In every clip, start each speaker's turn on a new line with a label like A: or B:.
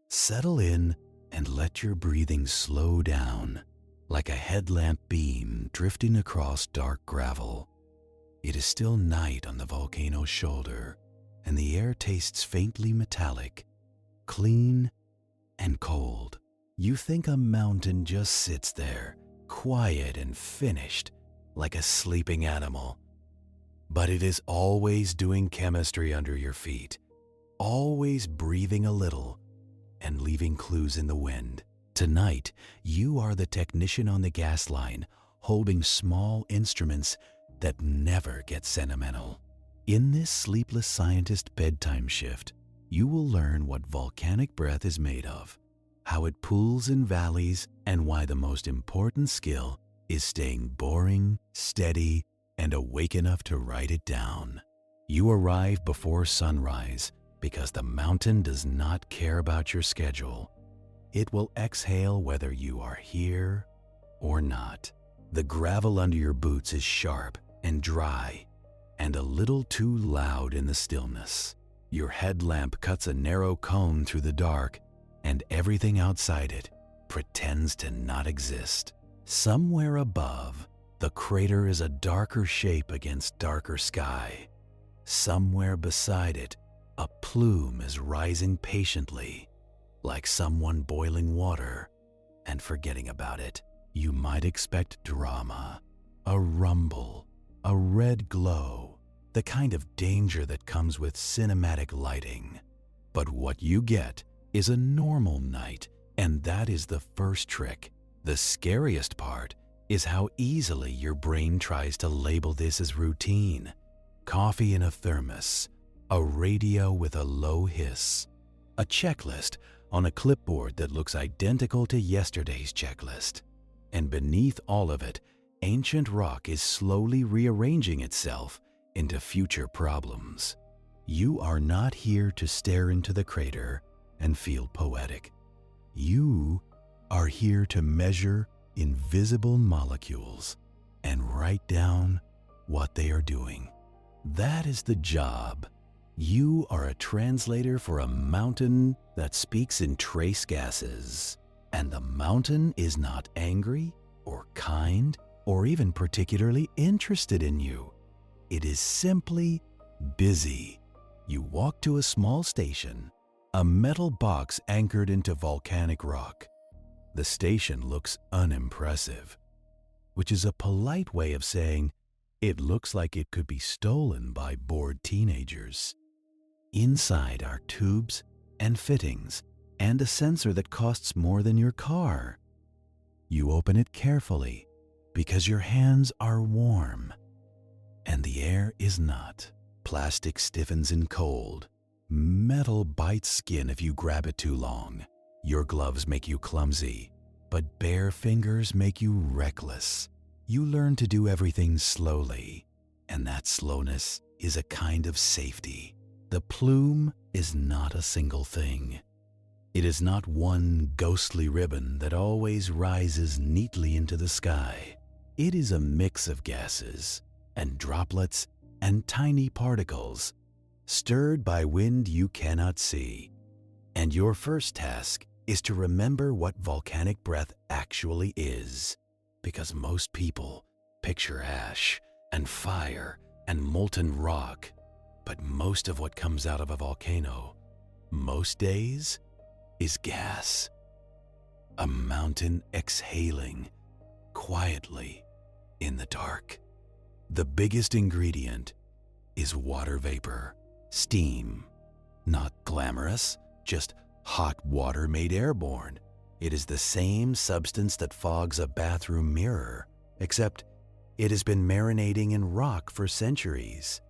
A: Settle in and let your breathing slow down, like a headlamp beam drifting across dark gravel. It is still night on the volcano's shoulder, and the air tastes faintly metallic, clean and cold. You think a mountain just sits there, quiet and finished, like a sleeping animal. But it is always doing chemistry under your feet, always breathing a little and leaving clues in the wind. Tonight, you are the technician on the gas line, holding small instruments that never get sentimental. In this Sleepless Scientist bedtime shift, you will learn what volcanic breath is made of, how it pools in valleys, and why the most important skill is staying boring, steady, and awake enough to write it down. You arrive before sunrise because the mountain does not care about your schedule. It will exhale whether you are here or not. The gravel under your boots is sharp and dry and a little too loud in the stillness. Your headlamp cuts a narrow cone through the dark, and everything outside it pretends to not exist. Somewhere above, the crater is a darker shape against darker sky. Somewhere beside it, a plume is rising patiently, like someone boiling water and forgetting about it. You might expect drama, a rumble, a red glow, the kind of danger that comes with cinematic lighting. But what you get is a normal night, and that is the first trick. The scariest part is how easily your brain tries to label this as routine. Coffee in a thermos, a radio with a low hiss, a checklist on a clipboard that looks identical to yesterday's checklist. And beneath all of it, ancient rock is slowly rearranging itself into future problems. You are not here to stare into the crater and feel poetic. You are here to measure invisible molecules and write down what they are doing. That is the job. You are a translator for a mountain that speaks in trace gases. And the mountain is not angry or kind or even particularly interested in you. It is simply busy. You walk to a small station, a metal box anchored into volcanic rock. The station looks unimpressive, which is a polite way of saying it looks like it could be stolen by bored teenagers. Inside are tubes and fittings and a sensor that costs more than your car. You open it carefully because your hands are warm and the air is not. Plastic stiffens in cold. Metal bites skin if you grab it too long. Your gloves make you clumsy, but bare fingers make you reckless. You learn to do everything slowly, and that slowness is a kind of safety. The plume is not a single thing. It is not one ghostly ribbon that always rises neatly into the sky. It is a mix of gases and droplets and tiny particles, stirred by wind you cannot see. And your first task is to remember what volcanic breath actually is, because most people picture ash and fire and molten rock, but most of what comes out of a volcano, most days, is gas. A mountain exhaling quietly in the dark. The biggest ingredient is water vapor, steam. Not glamorous, just hot water made airborne. It is the same substance that fogs a bathroom mirror, except it has been marinating in rock for centuries.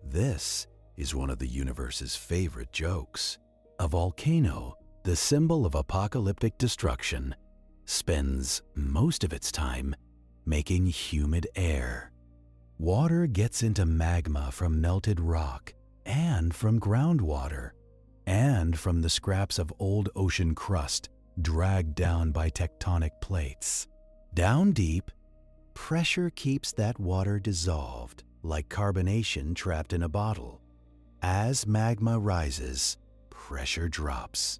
A: This is one of the universe's favorite jokes. A volcano, the symbol of apocalyptic destruction, spends most of its time making humid air. Water gets into magma from melted rock and from groundwater and from the scraps of old ocean crust dragged down by tectonic plates. Down deep, pressure keeps that water dissolved like carbonation trapped in a bottle. As magma rises, pressure drops.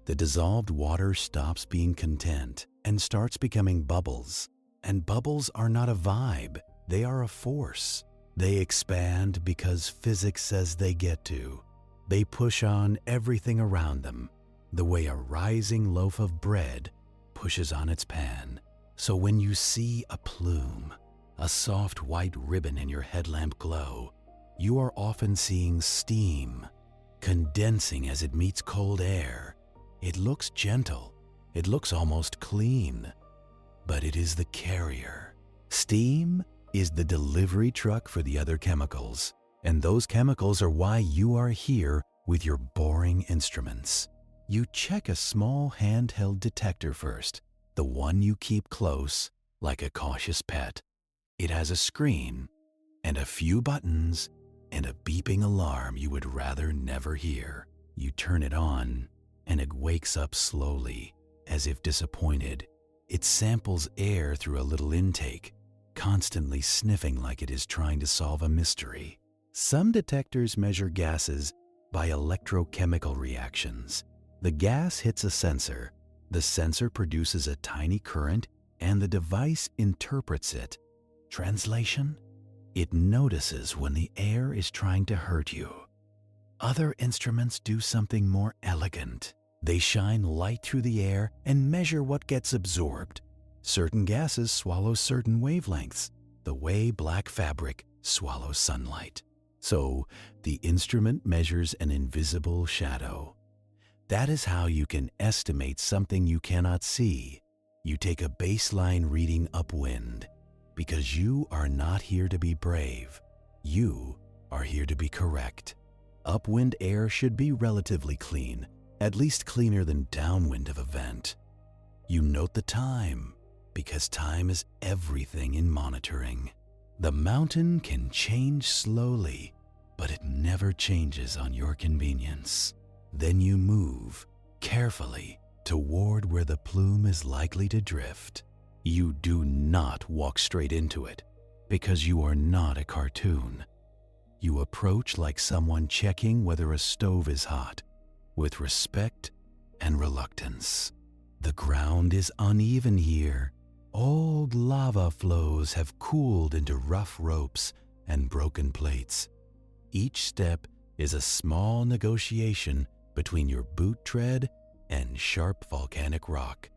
A: The dissolved water stops being content and starts becoming bubbles. And bubbles are not a vibe, they are a force. They expand because physics says they get to. They push on everything around them, the way a rising loaf of bread pushes on its pan. So when you see a plume, a soft white ribbon in your headlamp glow, you are often seeing steam condensing as it meets cold air. It looks gentle, it looks almost clean, but it is the carrier. Steam is the delivery truck for the other chemicals, and those chemicals are why you are here with your boring instruments. You check a small handheld detector first, the one you keep close like a cautious pet. It has a screen and a few buttons and a beeping alarm you would rather never hear. You turn it on and it wakes up slowly, as if disappointed. It samples air through a little intake, constantly sniffing like it is trying to solve a mystery. Some detectors measure gases by electrochemical reactions. The gas hits a sensor, the sensor produces a tiny current, and the device interprets it. Translation? It notices when the air is trying to hurt you. Other instruments do something more elegant. They shine light through the air and measure what gets absorbed. Certain gases swallow certain wavelengths, the way black fabric swallows sunlight. So the instrument measures an invisible shadow. That is how you can estimate something you cannot see. You take a baseline reading upwind, because you are not here to be brave. You are here to be correct. Upwind air should be relatively clean, at least cleaner than downwind of a vent. You note the time, because time is everything in monitoring. The mountain can change slowly, but it never changes on your convenience. Then you move carefully toward where the plume is likely to drift. You do not walk straight into it, because you are not a cartoon. You approach like someone checking whether a stove is hot, with respect and reluctance. The ground is uneven here. Old lava flows have cooled into rough ropes and broken plates. Each step is a small negotiation between your boot tread and sharp volcanic rock.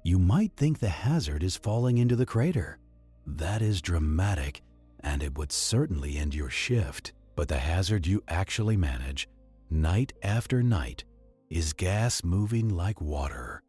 A: You might think the hazard is falling into the crater. That is dramatic, and it would certainly end your shift. But the hazard you actually manage, night after night, is gas moving like water.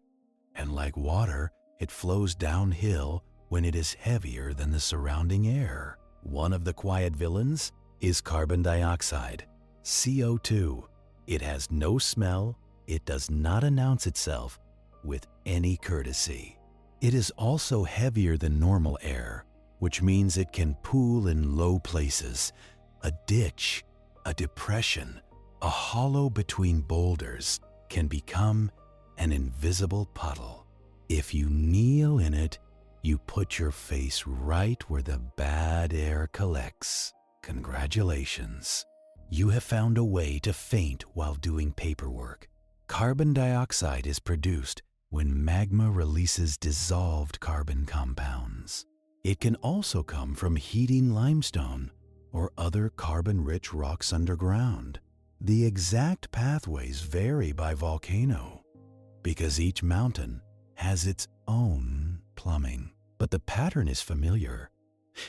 A: And like water, it flows downhill when it is heavier than the surrounding air. One of the quiet villains is carbon dioxide, CO2. It has no smell, it does not announce itself with any courtesy. It is also heavier than normal air, which means it can pool in low places. A ditch, a depression, a hollow between boulders can become an invisible puddle. If you kneel in it, you put your face right where the bad air collects. Congratulations. You have found a way to faint while doing paperwork. Carbon dioxide is produced when magma releases dissolved carbon compounds. It can also come from heating limestone or other carbon-rich rocks underground. The exact pathways vary by volcano, because each mountain has its own plumbing. But the pattern is familiar.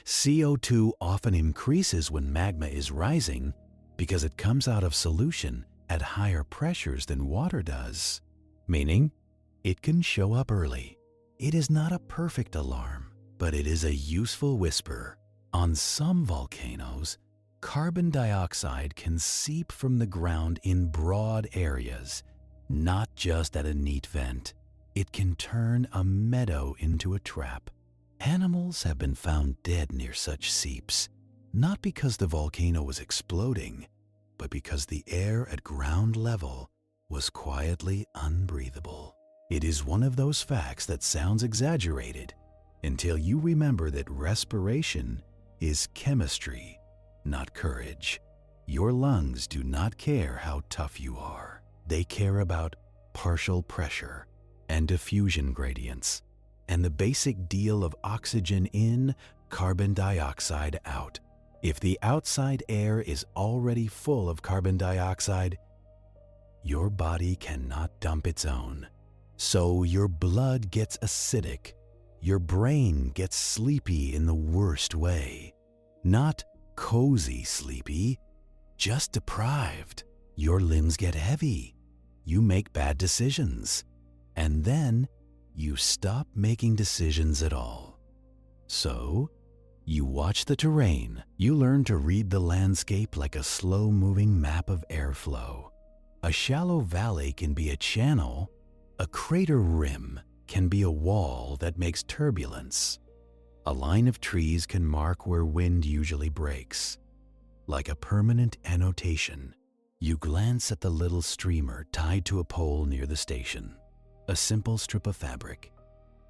A: CO2 often increases when magma is rising because it comes out of solution at higher pressures than water does, meaning it can show up early. It is not a perfect alarm, but it is a useful whisper. On some volcanoes, carbon dioxide can seep from the ground in broad areas, not just at a neat vent. It can turn a meadow into a trap. Animals have been found dead near such seeps, not because the volcano was exploding, but because the air at ground level was quietly unbreathable. It is one of those facts that sounds exaggerated until you remember that respiration is chemistry, not courage. Your lungs do not care how tough you are. They care about partial pressure, and diffusion gradients, and the basic deal of oxygen in, carbon dioxide out. If the outside air is already full of carbon dioxide, your body cannot dump its own. So your blood gets acidic. Your brain gets sleepy in the worst way. Not cozy sleepy, just deprived. Your limbs get heavy. You make bad decisions. And then you stop making decisions at all. So, you watch the terrain. You learn to read the landscape like a slow-moving map of airflow. A shallow valley can be a channel. A crater rim can be a wall that makes turbulence. A line of trees can mark where wind usually breaks. Like a permanent annotation, you glance at the little streamer tied to a pole near the station. A simple strip of fabric.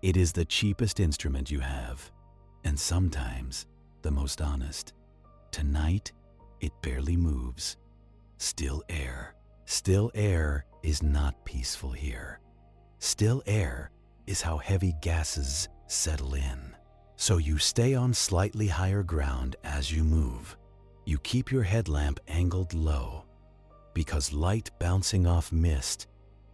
A: It is the cheapest instrument you have, and sometimes the most honest. Tonight, it barely moves. Still air. Still air is not peaceful here. Still air is how heavy gases settle in. So you stay on slightly higher ground as you move. You keep your headlamp angled low, because light bouncing off mist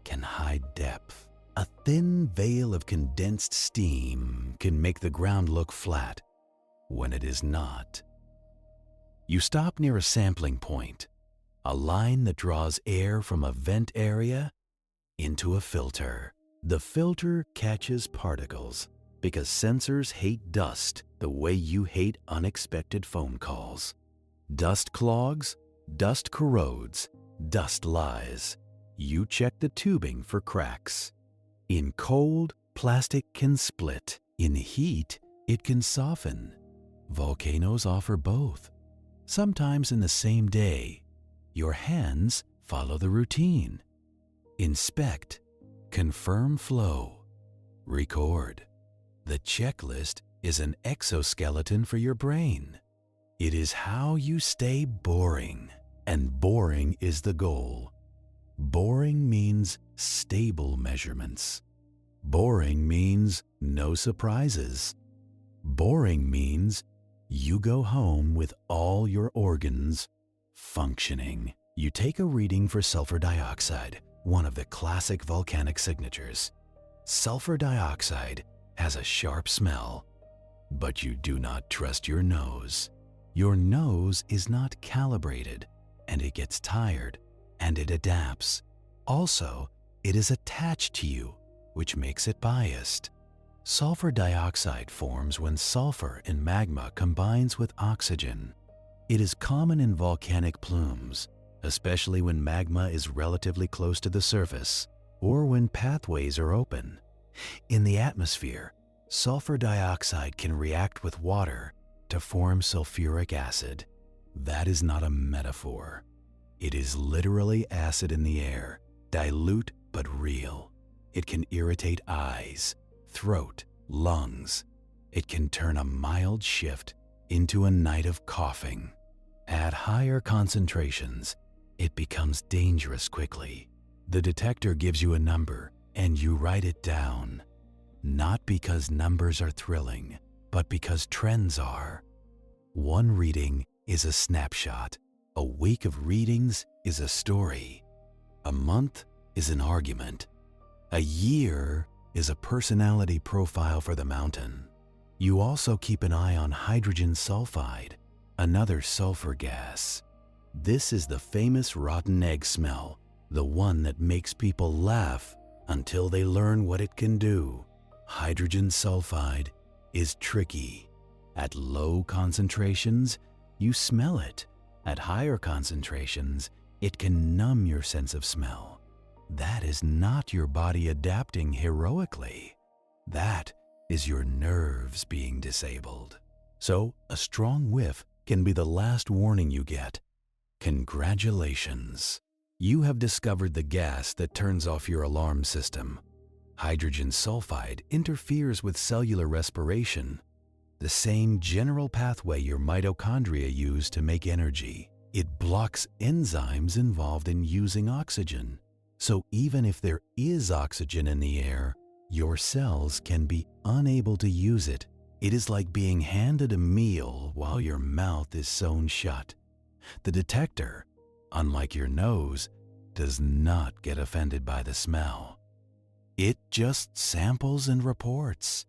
A: can hide depth. A thin veil of condensed steam can make the ground look flat when it is not. You stop near a sampling point, a line that draws air from a vent area into a filter. The filter catches particles because sensors hate dust the way you hate unexpected phone calls. Dust clogs, dust corrodes, dust lies. You check the tubing for cracks. In cold, plastic can split. In heat, it can soften. Volcanoes offer both. Sometimes in the same day, your hands follow the routine. Inspect, confirm flow, record. The checklist is an exoskeleton for your brain. It is how you stay boring, and boring is the goal. Boring means stable measurements. Boring means no surprises. Boring means you go home with all your organs functioning. You take a reading for sulfur dioxide, one of the classic volcanic signatures. Sulfur dioxide has a sharp smell, but you do not trust your nose. Your nose is not calibrated, and it gets tired, and it adapts. Also, it is attached to you, which makes it biased. Sulfur dioxide forms when sulfur in magma combines with oxygen. It is common in volcanic plumes, especially when magma is relatively close to the surface or when pathways are open. In the atmosphere, sulfur dioxide can react with water to form sulfuric acid. That is not a metaphor. It is literally acid in the air, dilute but real. It can irritate eyes, throat, lungs. It can turn a mild shift into a night of coughing. At higher concentrations, it becomes dangerous quickly. The detector gives you a number and you write it down. Not because numbers are thrilling, but because trends are. One reading is a snapshot. A week of readings is a story. A month is an argument. A year is a personality profile for the mountain. You also keep an eye on hydrogen sulfide, another sulfur gas. This is the famous rotten egg smell, the one that makes people laugh until they learn what it can do. Hydrogen sulfide is tricky. At low concentrations, you smell it. At higher concentrations, it can numb your sense of smell. That is not your body adapting heroically. That is your nerves being disabled. So, a strong whiff can be the last warning you get. Congratulations. You have discovered the gas that turns off your alarm system. Hydrogen sulfide interferes with cellular respiration, the same general pathway your mitochondria use to make energy. It blocks enzymes involved in using oxygen. So even if there is oxygen in the air, your cells can be unable to use it. It is like being handed a meal while your mouth is sewn shut. The detector, unlike your nose, does not get offended by the smell. It just samples and reports.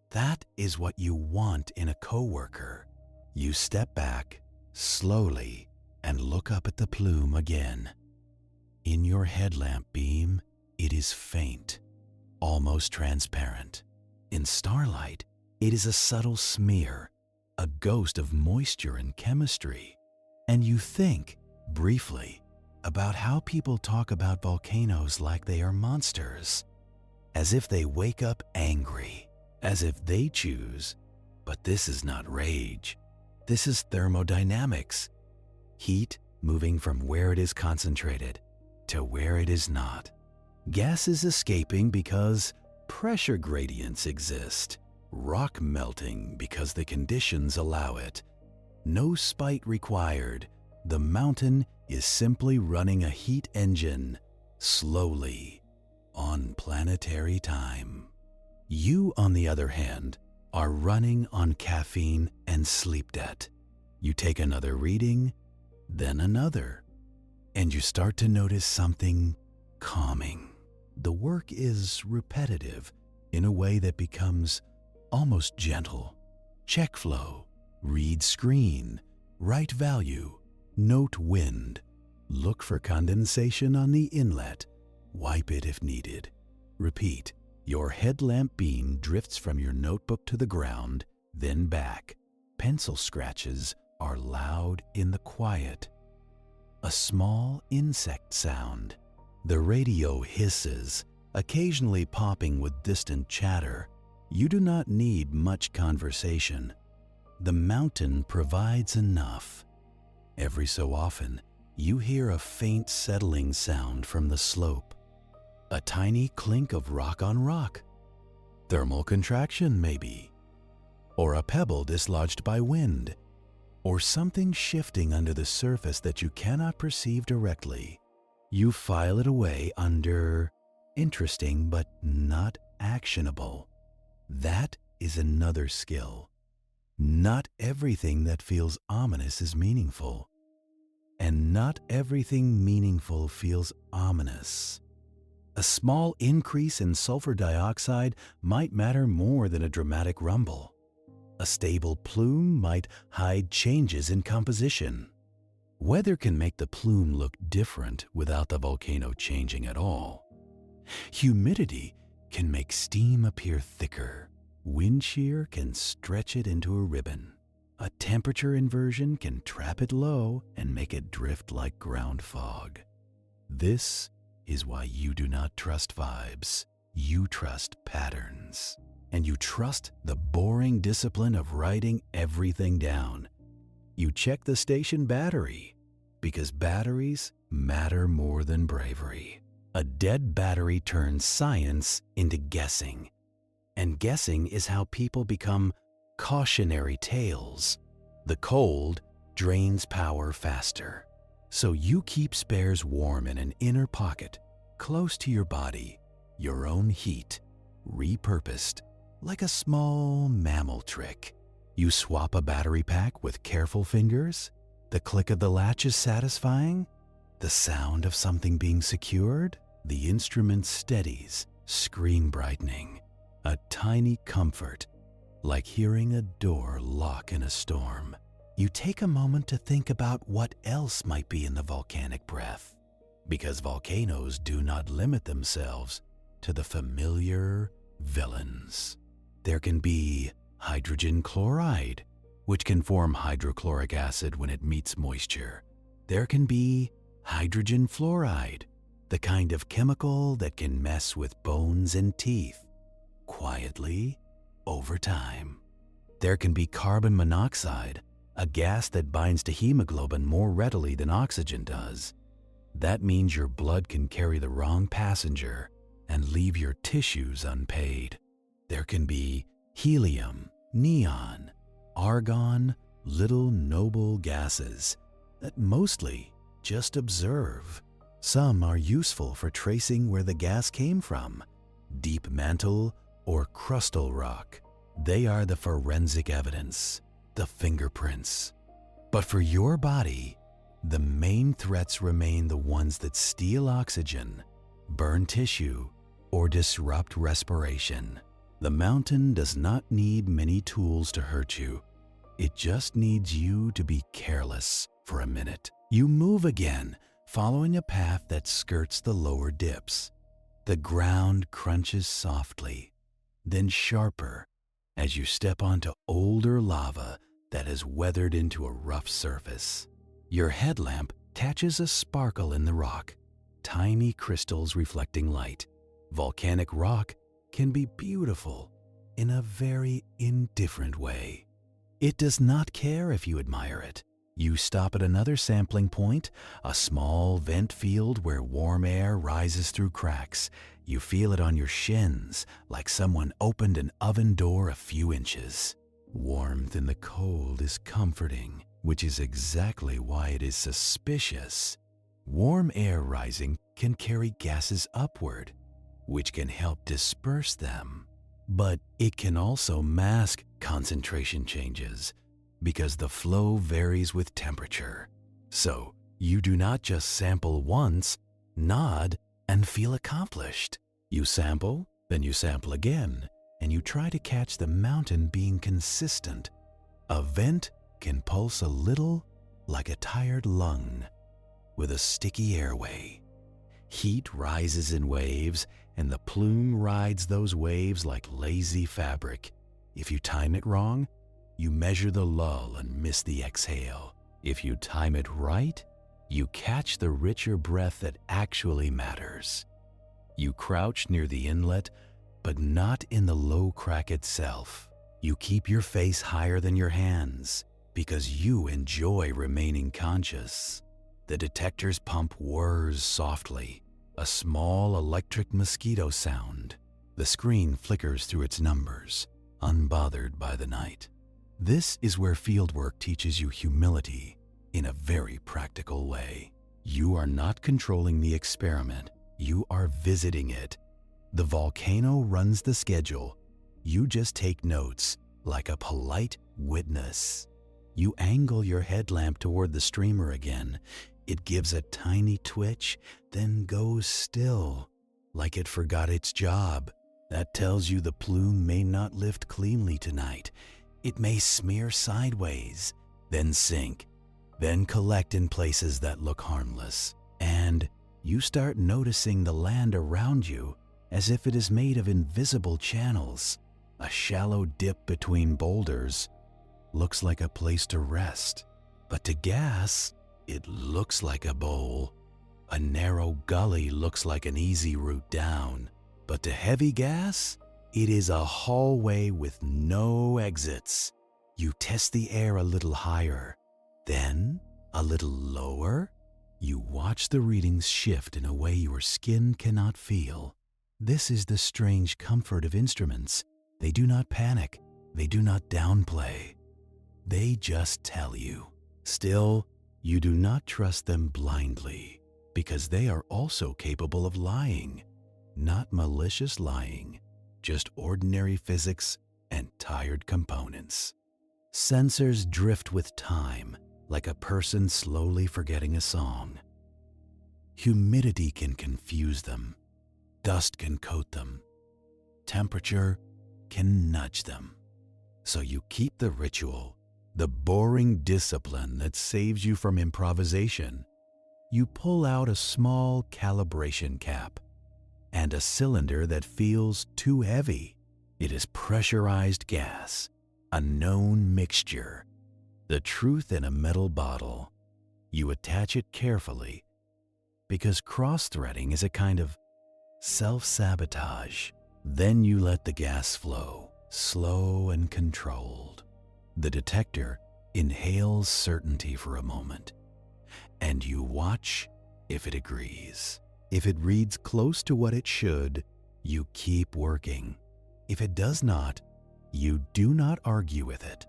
A: That is what you want in a coworker. You step back slowly and look up at the plume again. In your headlamp beam, it is faint, almost transparent. In starlight, it is a subtle smear, a ghost of moisture and chemistry. And you think, briefly, about how people talk about volcanoes like they are monsters, as if they wake up angry, as if they choose. But this is not rage. This is thermodynamics. Heat moving from where it is concentrated to where it is not. Gas is escaping because pressure gradients exist. Rock melting because the conditions allow it. No spite required. The mountain is simply running a heat engine, slowly, on planetary time. You, on the other hand, are running on caffeine and sleep debt. You take another reading, then another, and you start to notice something calming. The work is repetitive in a way that becomes almost gentle. Check flow, read screen, write value, note wind, look for condensation on the inlet, wipe it if needed. Repeat. Your headlamp beam drifts from your notebook to the ground, then back. Pencil scratches are loud in the quiet. A small insect sound. The radio hisses, occasionally popping with distant chatter. You do not need much conversation. The mountain provides enough. Every so often, you hear a faint settling sound from the slope. A tiny clink of rock on rock. Thermal contraction, maybe. Or a pebble dislodged by wind. Or something shifting under the surface that you cannot perceive directly. You file it away under interesting but not actionable. That is another skill. Not everything that feels ominous is meaningful. And not everything meaningful feels ominous. A small increase in sulfur dioxide might matter more than a dramatic rumble. A stable plume might hide changes in composition. Weather can make the plume look different without the volcano changing at all. Humidity can make steam appear thicker. Wind shear can stretch it into a ribbon. A temperature inversion can trap it low and make it drift like ground fog. This is why you do not trust vibes. You trust patterns. And you trust the boring discipline of writing everything down. You check the station battery, because batteries matter more than bravery. A dead battery turns science into guessing. And guessing is how people become cautionary tales. The cold drains power faster. So you keep spares warm in an inner pocket, close to your body, your own heat, repurposed, like a small mammal trick. You swap a battery pack with careful fingers. The click of the latch is satisfying. The sound of something being secured. The instrument steadies, screen brightening. A tiny comfort, like hearing a door lock in a storm. You take a moment to think about what else might be in the volcanic breath, because volcanoes do not limit themselves to the familiar villains. There can be hydrogen chloride, which can form hydrochloric acid when it meets moisture. There can be hydrogen fluoride, the kind of chemical that can mess with bones and teeth, quietly, over time. There can be carbon monoxide, a gas that binds to hemoglobin more readily than oxygen does. That means your blood can carry the wrong passenger and leave your tissues unpaid. There can be helium, neon, argon, little noble gases that mostly just observe. Some are useful for tracing where the gas came from, deep mantle or crustal rock. They are the forensic evidence, the fingerprints. But for your body, the main threats remain the ones that steal oxygen, burn tissue, or disrupt respiration. The mountain does not need many tools to hurt you. It just needs you to be careless for a minute. You move again, following a path that skirts the lower dips. The ground crunches softly, then sharper as you step onto older lava that has weathered into a rough surface. Your headlamp catches a sparkle in the rock, tiny crystals reflecting light. Volcanic rock can be beautiful in a very indifferent way. It does not care if you admire it. You stop at another sampling point, a small vent field where warm air rises through cracks. You feel it on your shins, like someone opened an oven door a few inches. Warmth in the cold is comforting, which is exactly why it is suspicious. Warm air rising can carry gases upward, which can help disperse them. But it can also mask concentration changes, because the flow varies with temperature. So you do not just sample once, nod, and feel accomplished. You sample, then you sample again, and you try to catch the mountain being consistent. A vent can pulse a little like a tired lung with a sticky airway. Heat rises in waves, and the plume rides those waves like lazy fabric. If you time it wrong, you measure the lull and miss the exhale. If you time it right, you catch the richer breath that actually matters. You crouch near the inlet, but not in the low crack itself. You keep your face higher than your hands because you enjoy remaining conscious. The detector's pump whirs softly, a small electric mosquito sound. The screen flickers through its numbers, unbothered by the night. This is where fieldwork teaches you humility in a very practical way. You are not controlling the experiment, you are visiting it. The volcano runs the schedule. You just take notes like a polite witness. You angle your headlamp toward the streamer again. It gives a tiny twitch, then goes still, like it forgot its job. That tells you the plume may not lift cleanly tonight. It may smear sideways, then sink, then collect in places that look harmless. And you start noticing the land around you as if it is made of invisible channels. A shallow dip between boulders looks like a place to rest, but to gas, it looks like a bowl. A narrow gully looks like an easy route down, but to heavy gas, it is a hallway with no exits. You test the air a little higher, then a little lower. You watch the readings shift in a way your skin cannot feel. This is the strange comfort of instruments. They do not panic. They do not downplay. They just tell you. Still, you do not trust them blindly, because they are also capable of lying. Not malicious lying, just ordinary physics and tired components. Sensors drift with time, like a person slowly forgetting a song. Humidity can confuse them. Dust can coat them. Temperature can nudge them. So you keep the ritual, the boring discipline that saves you from improvisation. You pull out a small calibration cap and a cylinder that feels too heavy. It is pressurized gas, a known mixture, the truth in a metal bottle. You attach it carefully because cross-threading is a kind of self-sabotage. Then you let the gas flow, slow and controlled. The detector inhales certainty for a moment, and you watch if it agrees. If it reads close to what it should, you keep working. If it does not, you do not argue with it.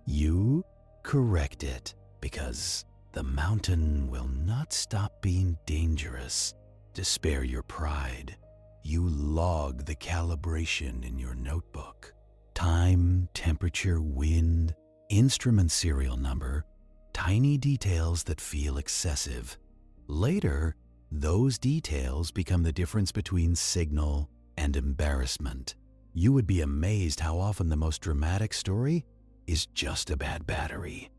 A: You correct it because the mountain will not stop being dangerous. To spare your pride, you log the calibration in your notebook. Time, temperature, wind, instrument serial number, tiny details that feel excessive. Later, those details become the difference between signal and embarrassment. You would be amazed how often the most dramatic story is just a bad battery.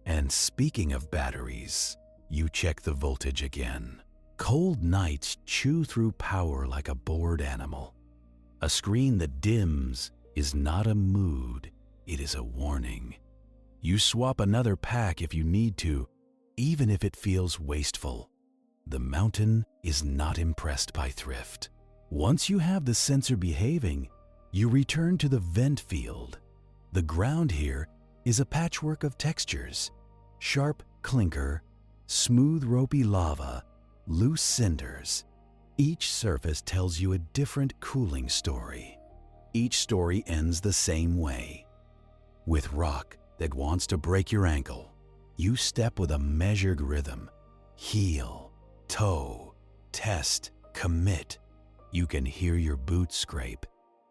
A: And speaking of batteries, you check the voltage again. Cold nights chew through power like a bored animal. A screen that dims is not a mood, it is a warning. You swap another pack if you need to, even if it feels wasteful. The mountain is not impressed by thrift. Once you have the sensor behaving, you return to the vent field. The ground here is a patchwork of textures: sharp clinker, smooth ropey lava, loose cinders. Each surface tells you a different cooling story. Each story ends the same way. With rock that wants to break your ankle, you step with a measured rhythm. Heel, toe, test, commit. You can hear your boots scrape,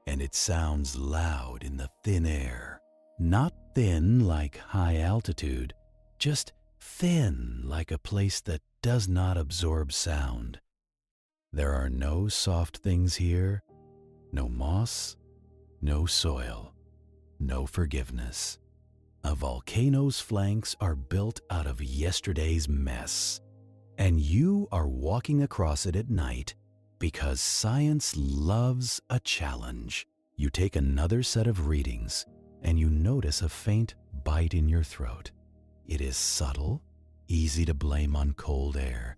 A: and it sounds loud in the thin air. Not thin like high altitude, just thin like a place that does not absorb sound. There are no soft things here, no moss, no soil, no forgiveness. A volcano's flanks are built out of yesterday's mess, and you are walking across it at night because science loves a challenge. You take another set of readings, and you notice a faint bite in your throat. It is subtle, easy to blame on cold air,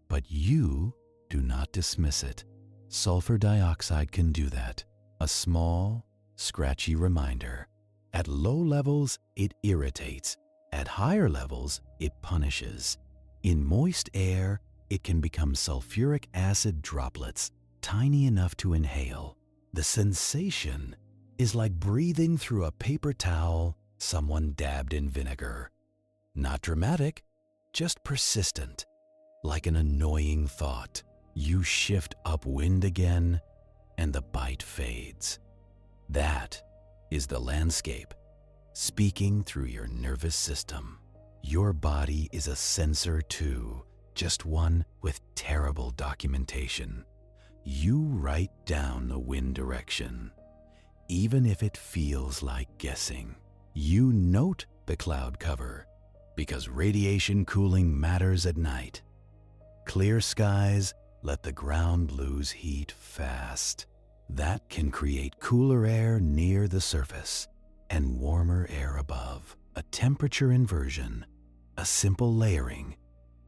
A: but you do not dismiss it. Sulfur dioxide can do that. A small, scratchy reminder. At low levels, it irritates. At higher levels, it punishes. In moist air, it can become sulfuric acid droplets, tiny enough to inhale. The sensation is like breathing through a paper towel someone dabbed in vinegar. Not dramatic, just persistent, like an annoying thought. You shift upwind again, and the bite fades. That is the landscape, speaking through your nervous system. Your body is a sensor too, just one with terrible documentation. You write down the wind direction, even if it feels like guessing. You note the cloud cover, because radiation cooling matters at night. Clear skies let the ground lose heat fast. That can create cooler air near the surface and warmer air above. A temperature inversion, a simple layering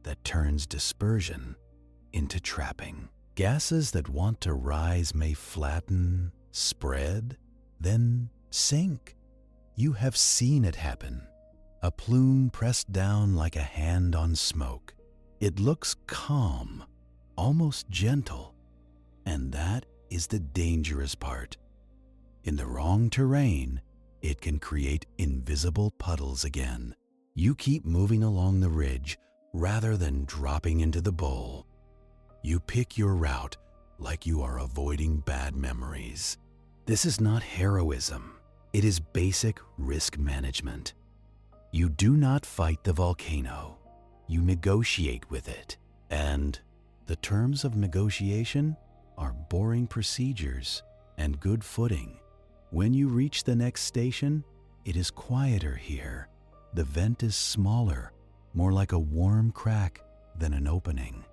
A: that turns dispersion into trapping. Gases that want to rise may flatten, spread, then sink. You have seen it happen. A plume pressed down like a hand on smoke. It looks calm, almost gentle, and that is the dangerous part. In the wrong terrain, it can create invisible puddles again. You keep moving along the ridge rather than dropping into the bowl. You pick your route like you are avoiding bad memories. This is not heroism. It is basic risk management. You do not fight the volcano. You negotiate with it. And the terms of negotiation are boring procedures and good footing. When you reach the next station, it is quieter here. The vent is smaller, more like a warm crack than an opening.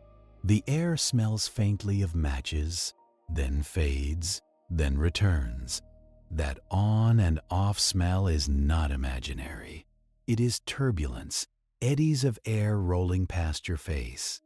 A: The air smells faintly of matches, then fades, then returns. That on and off smell is not imaginary. It is turbulence, eddies of air rolling past your face.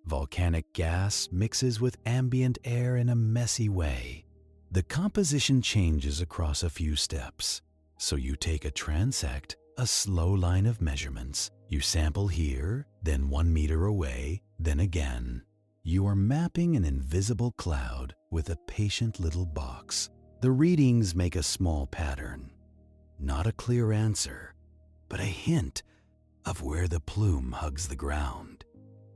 A: Volcanic gas mixes with ambient air in a messy way. The composition changes across a few steps. So you take a transect, a slow line of measurements. You sample here, then 1 meter away, then again. You are mapping an invisible cloud with a patient little box. The readings make a small pattern. Not a clear answer, but a hint, of where the plume hugs the ground.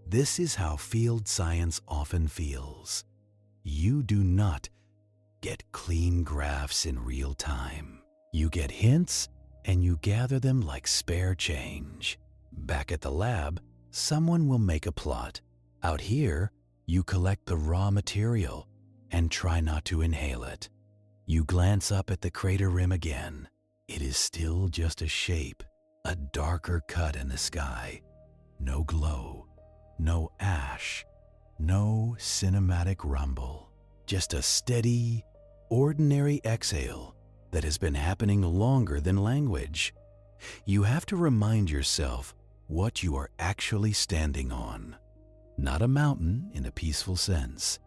A: This is how field science often feels. You do not get clean graphs in real time. You get hints and you gather them like spare change. Back at the lab, someone will make a plot. Out here, you collect the raw material and try not to inhale it. You glance up at the crater rim again. It is still just a shape, a darker cut in the sky. No glow, no ash, no cinematic rumble. Just a steady, ordinary exhale that has been happening longer than language. You have to remind yourself what you are actually standing on. Not a mountain in a peaceful sense,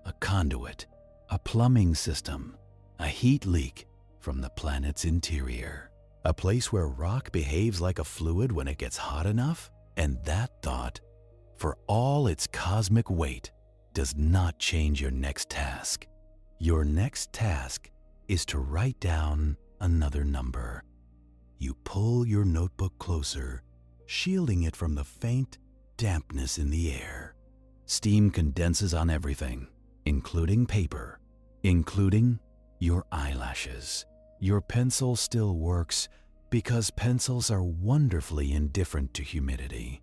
A: a conduit, a plumbing system, a heat leak from the planet's interior. A place where rock behaves like a fluid when it gets hot enough, and that thought, for all its cosmic weight, does not change your next task. Your next task is to write down another number. You pull your notebook closer, shielding it from the faint dampness in the air. Steam condenses on everything, including paper, including your eyelashes. Your pencil still works because pencils are wonderfully indifferent to humidity.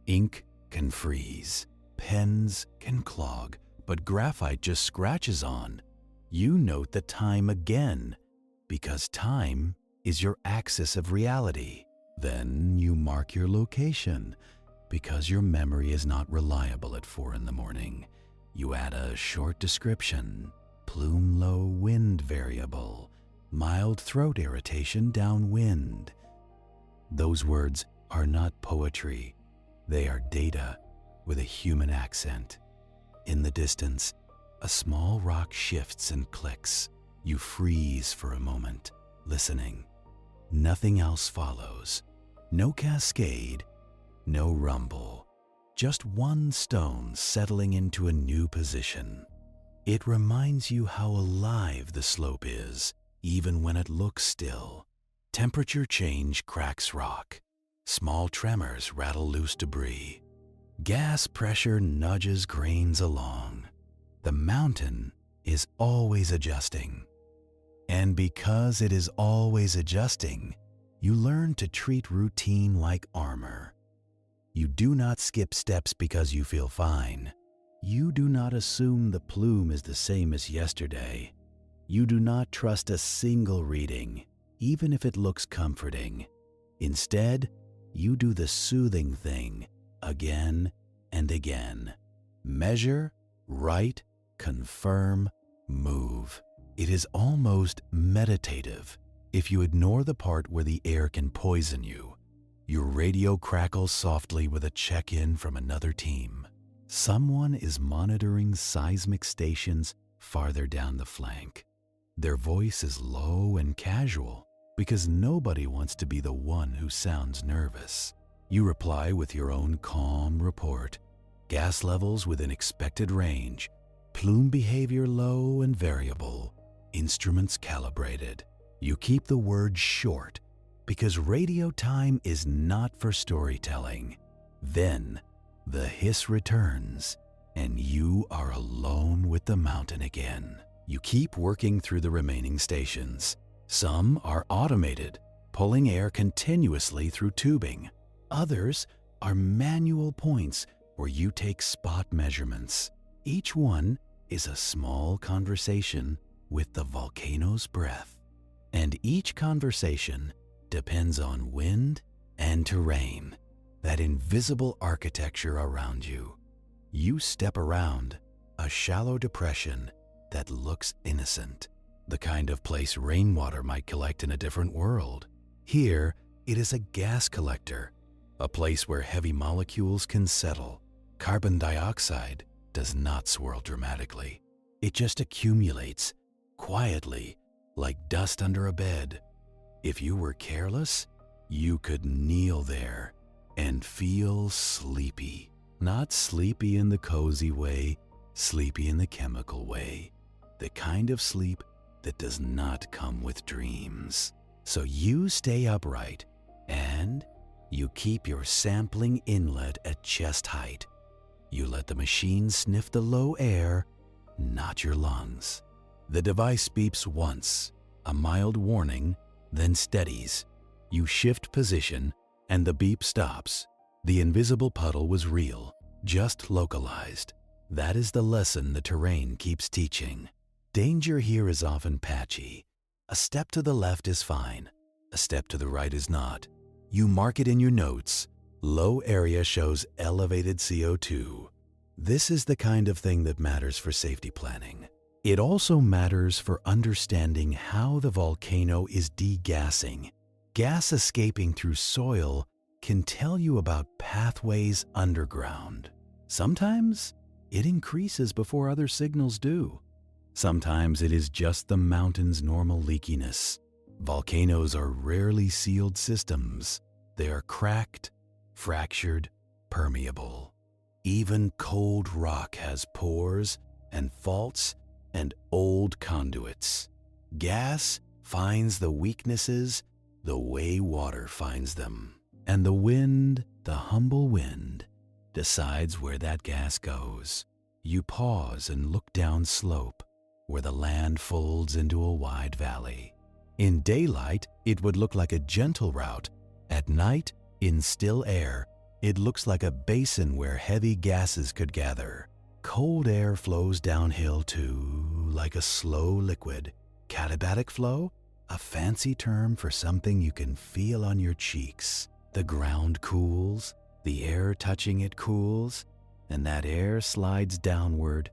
A: Ink can freeze, pens can clog, but graphite just scratches on. You note the time again because time is your axis of reality. Then you mark your location because your memory is not reliable at 4 in the morning. You add a short description: plume low wind variable, mild throat irritation downwind. Those words are not poetry. They are data with a human accent. In the distance, a small rock shifts and clicks. You freeze for a moment, listening. Nothing else follows. No cascade, no rumble. Just one stone settling into a new position. It reminds you how alive the slope is, even when it looks still. Temperature change cracks rock. Small tremors rattle loose debris. Gas pressure nudges grains along. The mountain is always adjusting. And because it is always adjusting, you learn to treat routine like armor. You do not skip steps because you feel fine. You do not assume the plume is the same as yesterday. You do not trust a single reading, even if it looks comforting. Instead, you do the soothing thing again and again. Measure, write, confirm, move. It is almost meditative. If you ignore the part where the air can poison you, your radio crackles softly with a check-in from another team. Someone is monitoring seismic stations farther down the flank. Their voice is low and casual because nobody wants to be the one who sounds nervous. You reply with your own calm report. Gas levels within expected range. Plume behavior low and variable. Instruments calibrated. You keep the words short because radio time is not for storytelling. Then the hiss returns and you are alone with the mountain again. You keep working through the remaining stations. Some are automated, pulling air continuously through tubing. Others are manual points where you take spot measurements. Each one is a small conversation with the volcano's breath. And each conversation depends on wind and terrain, that invisible architecture around you. You step around a shallow depression that looks innocent, the kind of place rainwater might collect in a different world. Here, it is a gas collector, a place where heavy molecules can settle. Carbon dioxide does not swirl dramatically. It just accumulates, quietly, like dust under a bed. If you were careless, you could kneel there and feel sleepy. Not sleepy in the cozy way, sleepy in the chemical way. The kind of sleep that does not come with dreams. So you stay upright and You keep your sampling inlet at chest height. You let the machine sniff the low air, not your lungs. The device beeps once, a mild warning, then steadies. You shift position, and the beep stops. The invisible puddle was real, just localized. That is the lesson the terrain keeps teaching. Danger here is often patchy. A step to the left is fine. A step to the right is not. You mark it in your notes. Low area shows elevated CO2. This is the kind of thing that matters for safety planning. It also matters for understanding how the volcano is degassing. Gas escaping through soil can tell you about pathways underground. Sometimes it increases before other signals do. Sometimes it is just the mountain's normal leakiness. Volcanoes are rarely sealed systems. They are cracked, fractured, permeable. Even cold rock has pores and faults and old conduits. Gas finds the weaknesses the way water finds them. And the wind, the humble wind, decides where that gas goes. You pause and look down slope, where the land folds into a wide valley. In daylight, it would look like a gentle route. At night, in still air, it looks like a basin where heavy gases could gather. Cold air flows downhill too, like a slow liquid. Katabatic flow? A fancy term for something you can feel on your cheeks. The ground cools, the air touching it cools, and that air slides downward.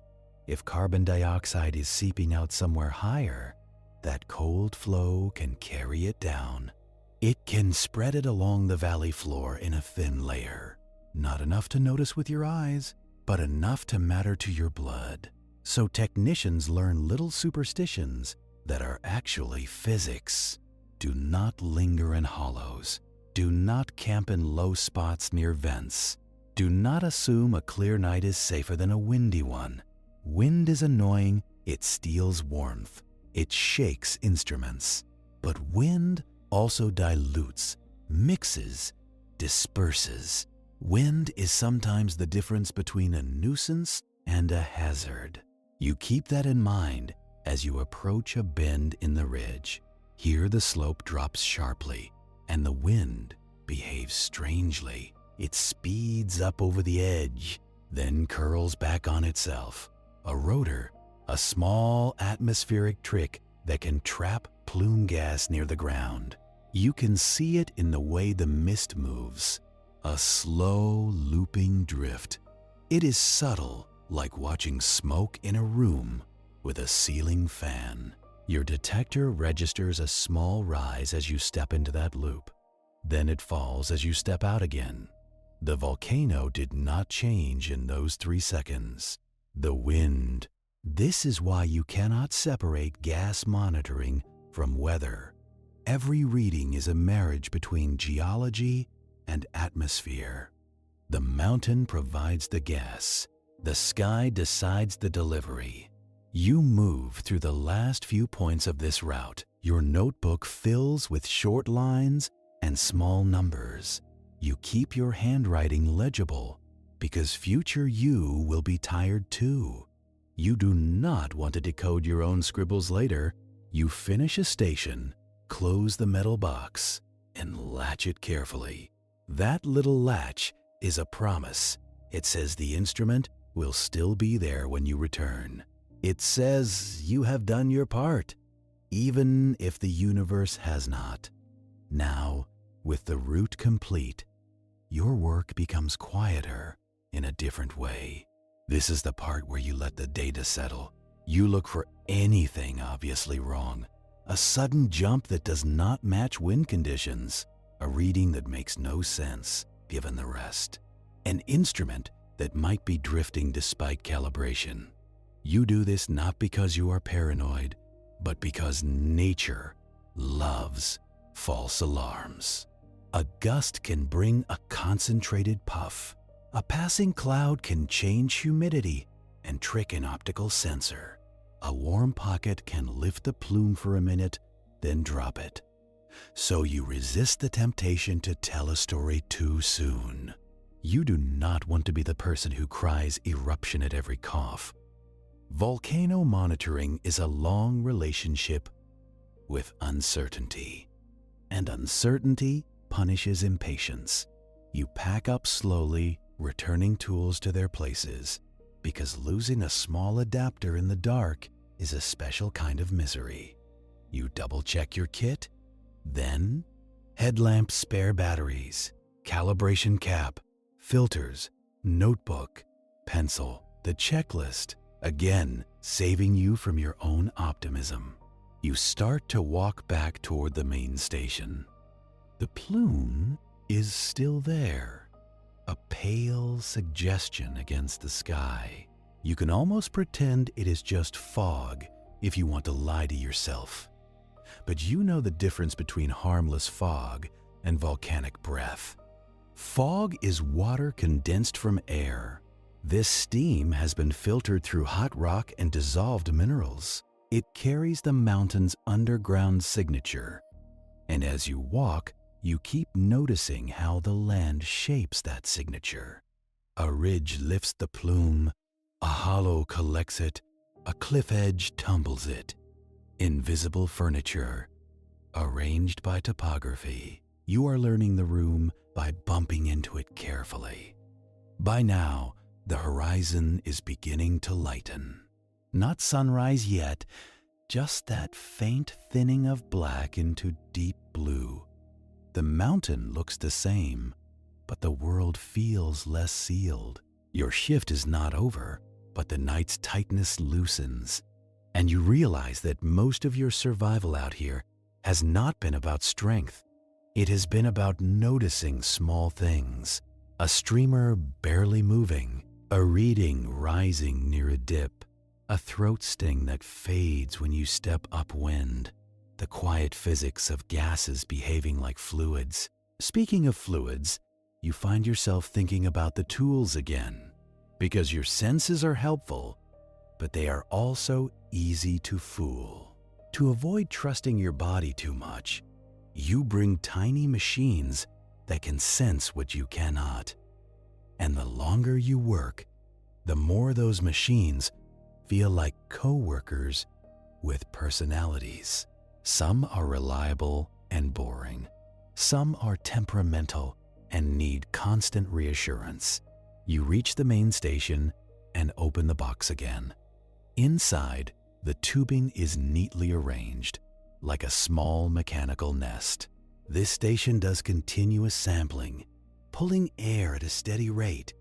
A: If carbon dioxide is seeping out somewhere higher, that cold flow can carry it down. It can spread it along the valley floor in a thin layer. Not enough to notice with your eyes, but enough to matter to your blood. So technicians learn little superstitions that are actually physics. Do not linger in hollows. Do not camp in low spots near vents. Do not assume a clear night is safer than a windy one. Wind is annoying. It steals warmth. It shakes instruments. But wind also dilutes, mixes, disperses. Wind is sometimes the difference between a nuisance and a hazard. You keep that in mind as you approach a bend in the ridge. Here the slope drops sharply, and the wind behaves strangely. It speeds up over the edge, then curls back on itself. A rotor, a small atmospheric trick that can trap plume gas near the ground. You can see it in the way the mist moves. A slow, looping drift. It is subtle, like watching smoke in a room with a ceiling fan. Your detector registers a small rise as you step into that loop. Then it falls as you step out again. The volcano did not change in those 3 seconds. The wind. This is why you cannot separate gas monitoring from weather. Every reading is a marriage between geology and atmosphere. The mountain provides the gas. The sky decides the delivery. You move through the last few points of this route. Your notebook fills with short lines and small numbers. You keep your handwriting legible because future you will be tired too. You do not want to decode your own scribbles later. You finish a station, close the metal box, and latch it carefully. That little latch is a promise. It says the instrument will still be there when you return. It says you have done your part, even if the universe has not. Now, with the route complete, your work becomes quieter in a different way. This is the part where you let the data settle. You look for anything obviously wrong. A sudden jump that does not match wind conditions. A reading that makes no sense given the rest. An instrument that might be drifting despite calibration. You do this not because you are paranoid, but because nature loves false alarms. A gust can bring a concentrated puff. A passing cloud can change humidity and trick an optical sensor. A warm pocket can lift the plume for a minute, then drop it. so you resist the temptation to tell a story too soon. You do not want to be the person who cries eruption at every cough. Volcano monitoring is a long relationship with uncertainty, and uncertainty punishes impatience. You pack up slowly, returning tools to their places, because losing a small adapter in the dark is a special kind of misery. You double-check your kit, then headlamp spare batteries, calibration cap, filters, notebook, pencil, the checklist, again saving you from your own optimism. You start to walk back toward the main station. The plume is still there, a pale suggestion against the sky. You can almost pretend it is just fog if you want to lie to yourself. But you know the difference between harmless fog and volcanic breath. Fog is water condensed from air. This steam has been filtered through hot rock and dissolved minerals. It carries the mountain's underground signature. And as you walk, you keep noticing how the land shapes that signature. A ridge lifts the plume, a hollow collects it, a cliff edge tumbles it. Invisible furniture, arranged by topography. You are learning the room by bumping into it carefully. By now, the horizon is beginning to lighten. Not sunrise yet, just that faint thinning of black into deep blue. The mountain looks the same, but the world feels less sealed. Your shift is not over, but the night's tightness loosens, and you realize that most of your survival out here has not been about strength. It has been about noticing small things. A streamer barely moving, a reading rising near a dip, a throat sting that fades when you step upwind, the quiet physics of gases behaving like fluids. Speaking of fluids, you find yourself thinking about the tools again, because your senses are helpful, but they are also easy to fool. To avoid trusting your body too much, you bring tiny machines that can sense what you cannot. And the longer you work, the more those machines feel like co-workers with personalities. Some are reliable and boring. Some are temperamental and need constant reassurance. You reach the main station and open the box again. Inside, the tubing is neatly arranged, like a small mechanical nest. This station does continuous sampling, pulling air at a steady rate.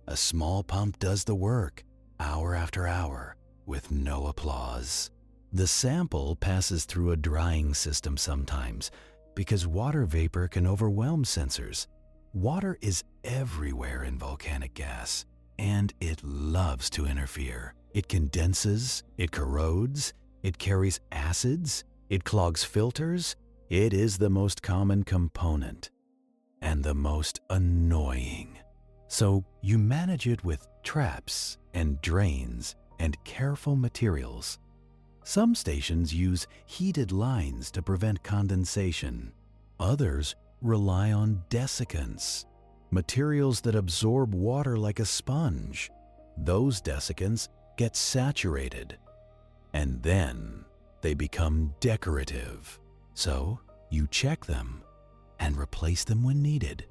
A: A small pump does the work, hour after hour, with no applause. The sample passes through a drying system sometimes, because water vapor can overwhelm sensors. Water is everywhere in volcanic gas, and it loves to interfere. It condenses, it corrodes, it carries acids, it clogs filters. It is the most common component and the most annoying. So you manage it with traps and drains and careful materials. Some stations use heated lines to prevent condensation. Others rely on desiccants, materials that absorb water like a sponge. Those desiccants get saturated, and then they become decorative. So you check them and replace them when needed.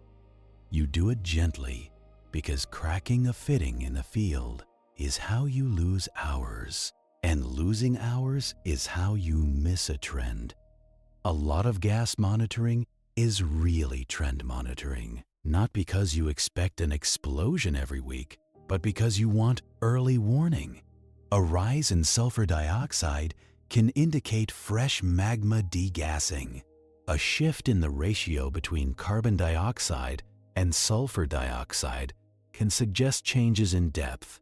A: You do it gently, because cracking a fitting in the field is how you lose hours, and losing hours is how you miss a trend. A lot of gas monitoring is really trend monitoring, not because you expect an explosion every week, but because you want early warning. A rise in sulfur dioxide can indicate fresh magma degassing. A shift in the ratio between carbon dioxide and sulfur dioxide can suggest changes in depth.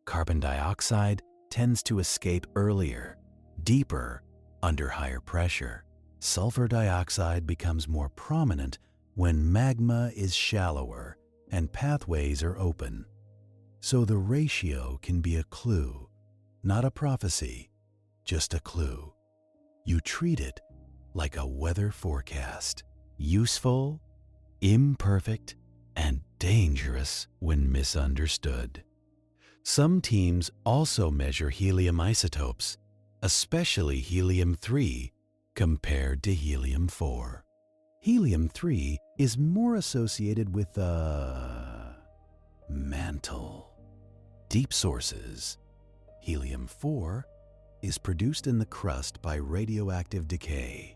A: Carbon dioxide tends to escape earlier, deeper, under higher pressure. Sulfur dioxide becomes more prominent when magma is shallower and pathways are open. So the ratio can be a clue, not a prophecy, just a clue. You treat it like a weather forecast, useful, imperfect, and dangerous when misunderstood. Some teams also measure helium isotopes, especially helium-3 compared to helium-4. Helium-3 is more associated with a mantle. Deep sources. Helium-4 is produced in the crust by radioactive decay.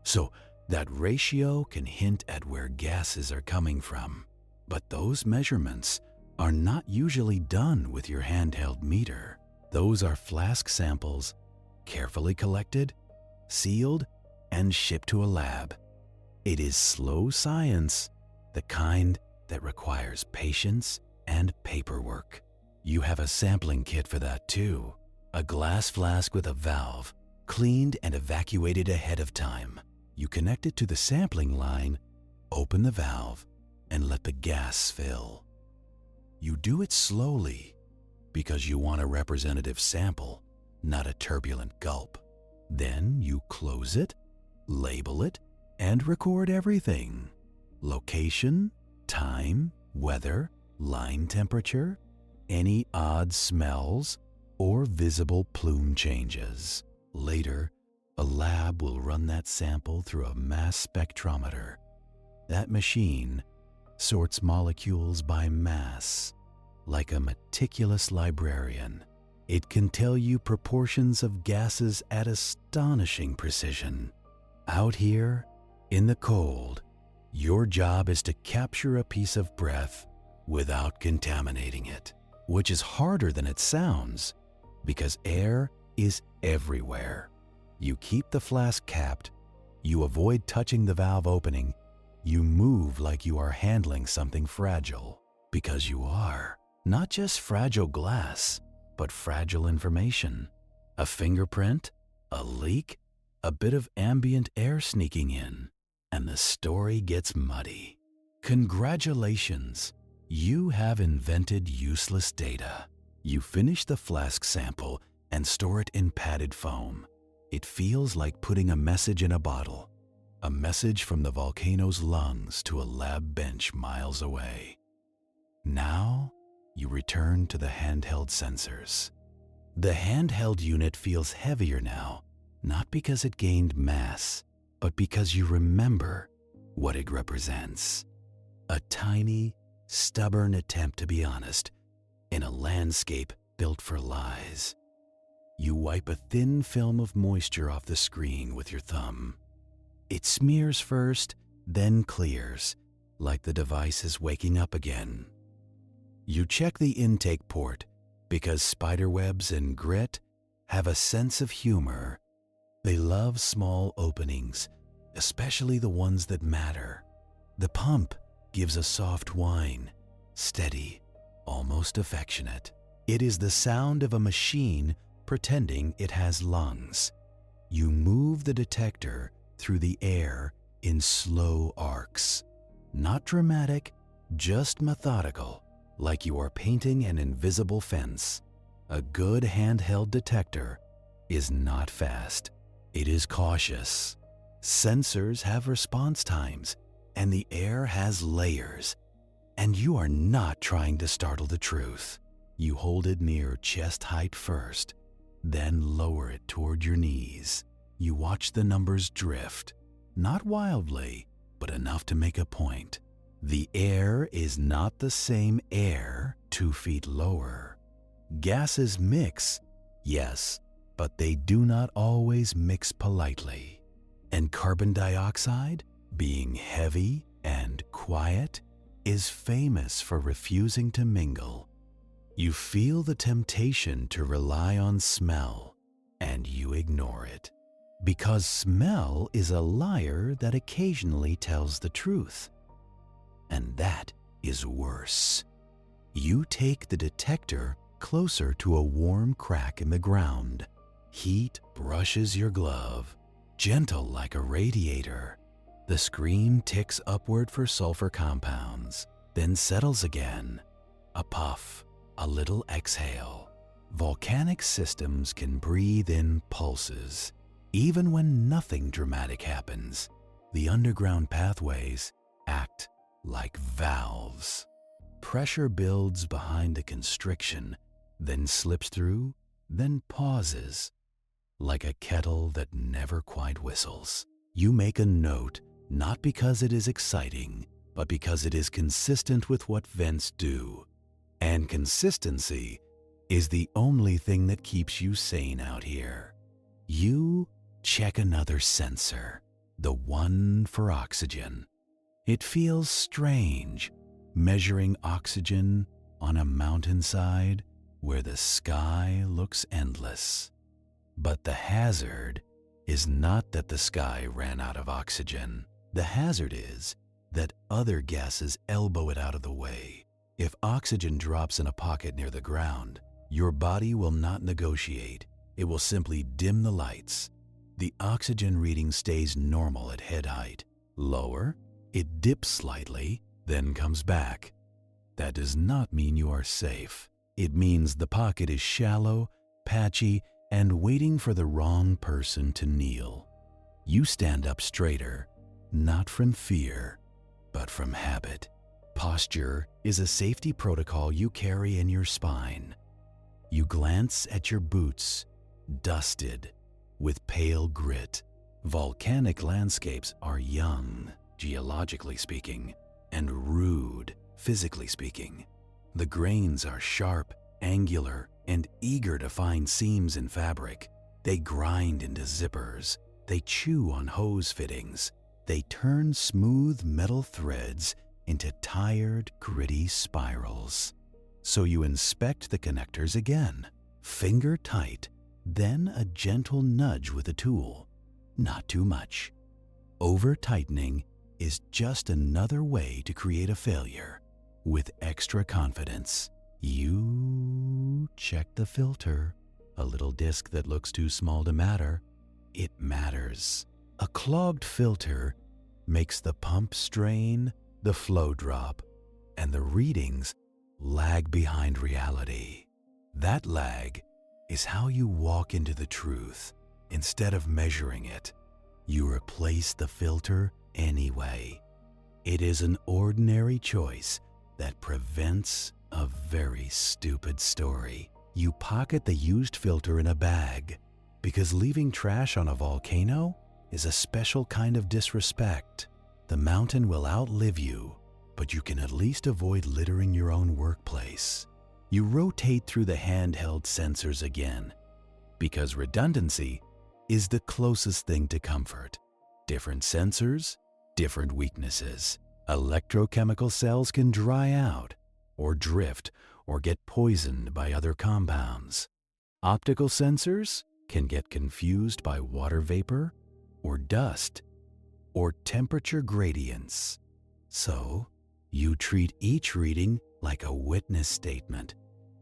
A: So that ratio can hint at where gases are coming from. But those measurements are not usually done with your handheld meter. Those are flask samples, carefully collected, sealed, and shipped to a lab. It is slow science, the kind that requires patience and paperwork. You have a sampling kit for that too. A glass flask with a valve, cleaned and evacuated ahead of time. You connect it to the sampling line, open the valve, and let the gas fill. You do it slowly because you want a representative sample, not a turbulent gulp. Then you close it, label it, and record everything. Location, time, weather, line temperature, any odd smells, or visible plume changes. Later, a lab will run that sample through a mass spectrometer. That machine sorts molecules by mass. Like a meticulous librarian, it can tell you proportions of gases at astonishing precision. Out here, in the cold, your job is to capture a piece of breath without contaminating it, which is harder than it sounds because air is everywhere. You keep the flask capped, you avoid touching the valve opening, you move like you are handling something fragile, because you are. Not just fragile glass, but fragile information. A fingerprint, a leak, a bit of ambient air sneaking in, and the story gets muddy. Congratulations, you have invented useless data. You finish the flask sample and store it in padded foam. It feels like putting a message in a bottle, a message from the volcano's lungs to a lab bench miles away. Now, you return to the handheld sensors. The handheld unit feels heavier now, not because it gained mass, but because you remember what it represents. A tiny, stubborn attempt to be honest in a landscape built for lies. You wipe a thin film of moisture off the screen with your thumb. It smears first, then clears, like the device is waking up again. You check the intake port because spiderwebs and grit have a sense of humor. They love small openings, especially the ones that matter. The pump gives a soft whine, steady, almost affectionate. It is the sound of a machine pretending it has lungs. You move the detector through the air in slow arcs. Not dramatic, just methodical, like you are painting an invisible fence. A good handheld detector is not fast. It is cautious. Sensors have response times, and the air has layers. And you are not trying to startle the truth. You hold it near chest height first, then lower it toward your knees. You watch the numbers drift, not wildly, but enough to make a point. The air is not the same air 2 feet lower. Gases mix, yes, but they do not always mix politely. And carbon dioxide, being heavy and quiet, is famous for refusing to mingle. You feel the temptation to rely on smell, and you ignore it. Because smell is a liar that occasionally tells the truth. And that is worse. You take the detector closer to a warm crack in the ground. Heat brushes your glove, gentle like a radiator. The screen ticks upward for sulfur compounds, then settles again. A puff, a little exhale. Volcanic systems can breathe in pulses. Even when nothing dramatic happens, the underground pathways act like valves. Pressure builds behind the constriction, then slips through, then pauses, like a kettle that never quite whistles. You make a note not because it is exciting, but because it is consistent with what vents do. And consistency is the only thing that keeps you sane out here. You check another sensor, the one for oxygen. It feels strange, measuring oxygen on a mountainside where the sky looks endless. But the hazard is not that the sky ran out of oxygen. The hazard is that other gases elbow it out of the way. If oxygen drops in a pocket near the ground, your body will not negotiate. It will simply dim the lights. The oxygen reading stays normal at head height. Lower, it dips slightly, then comes back. That does not mean you are safe. It means the pocket is shallow, patchy, and waiting for the wrong person to kneel. You stand up straighter, not from fear, but from habit. Posture is a safety protocol you carry in your spine. You glance at your boots, dusted, with pale grit. Volcanic landscapes are young, geologically speaking, and rude, physically speaking. The grains are sharp, angular, and eager to find seams in fabric. They grind into zippers. They chew on hose fittings. They turn smooth metal threads into tired, gritty spirals. So you inspect the connectors again, finger tight, then a gentle nudge with a tool. Not too much. Over-tightening is just another way to create a failure. With extra confidence, you check the filter, a little disc that looks too small to matter. It matters. A clogged filter makes the pump strain, the flow drop, and the readings lag behind reality. That lag is how you walk into the truth. Instead of measuring it, you replace the filter anyway. It is an ordinary choice that prevents a very stupid story. You pocket the used filter in a bag because leaving trash on a volcano is a special kind of disrespect. The mountain will outlive you, but you can at least avoid littering your own workplace. You rotate through the handheld sensors again because redundancy is the closest thing to comfort. Different sensors, different weaknesses. Electrochemical cells can dry out, or drift, or get poisoned by other compounds. Optical sensors can get confused by water vapor, or dust, or temperature gradients. So, you treat each reading like a witness statement.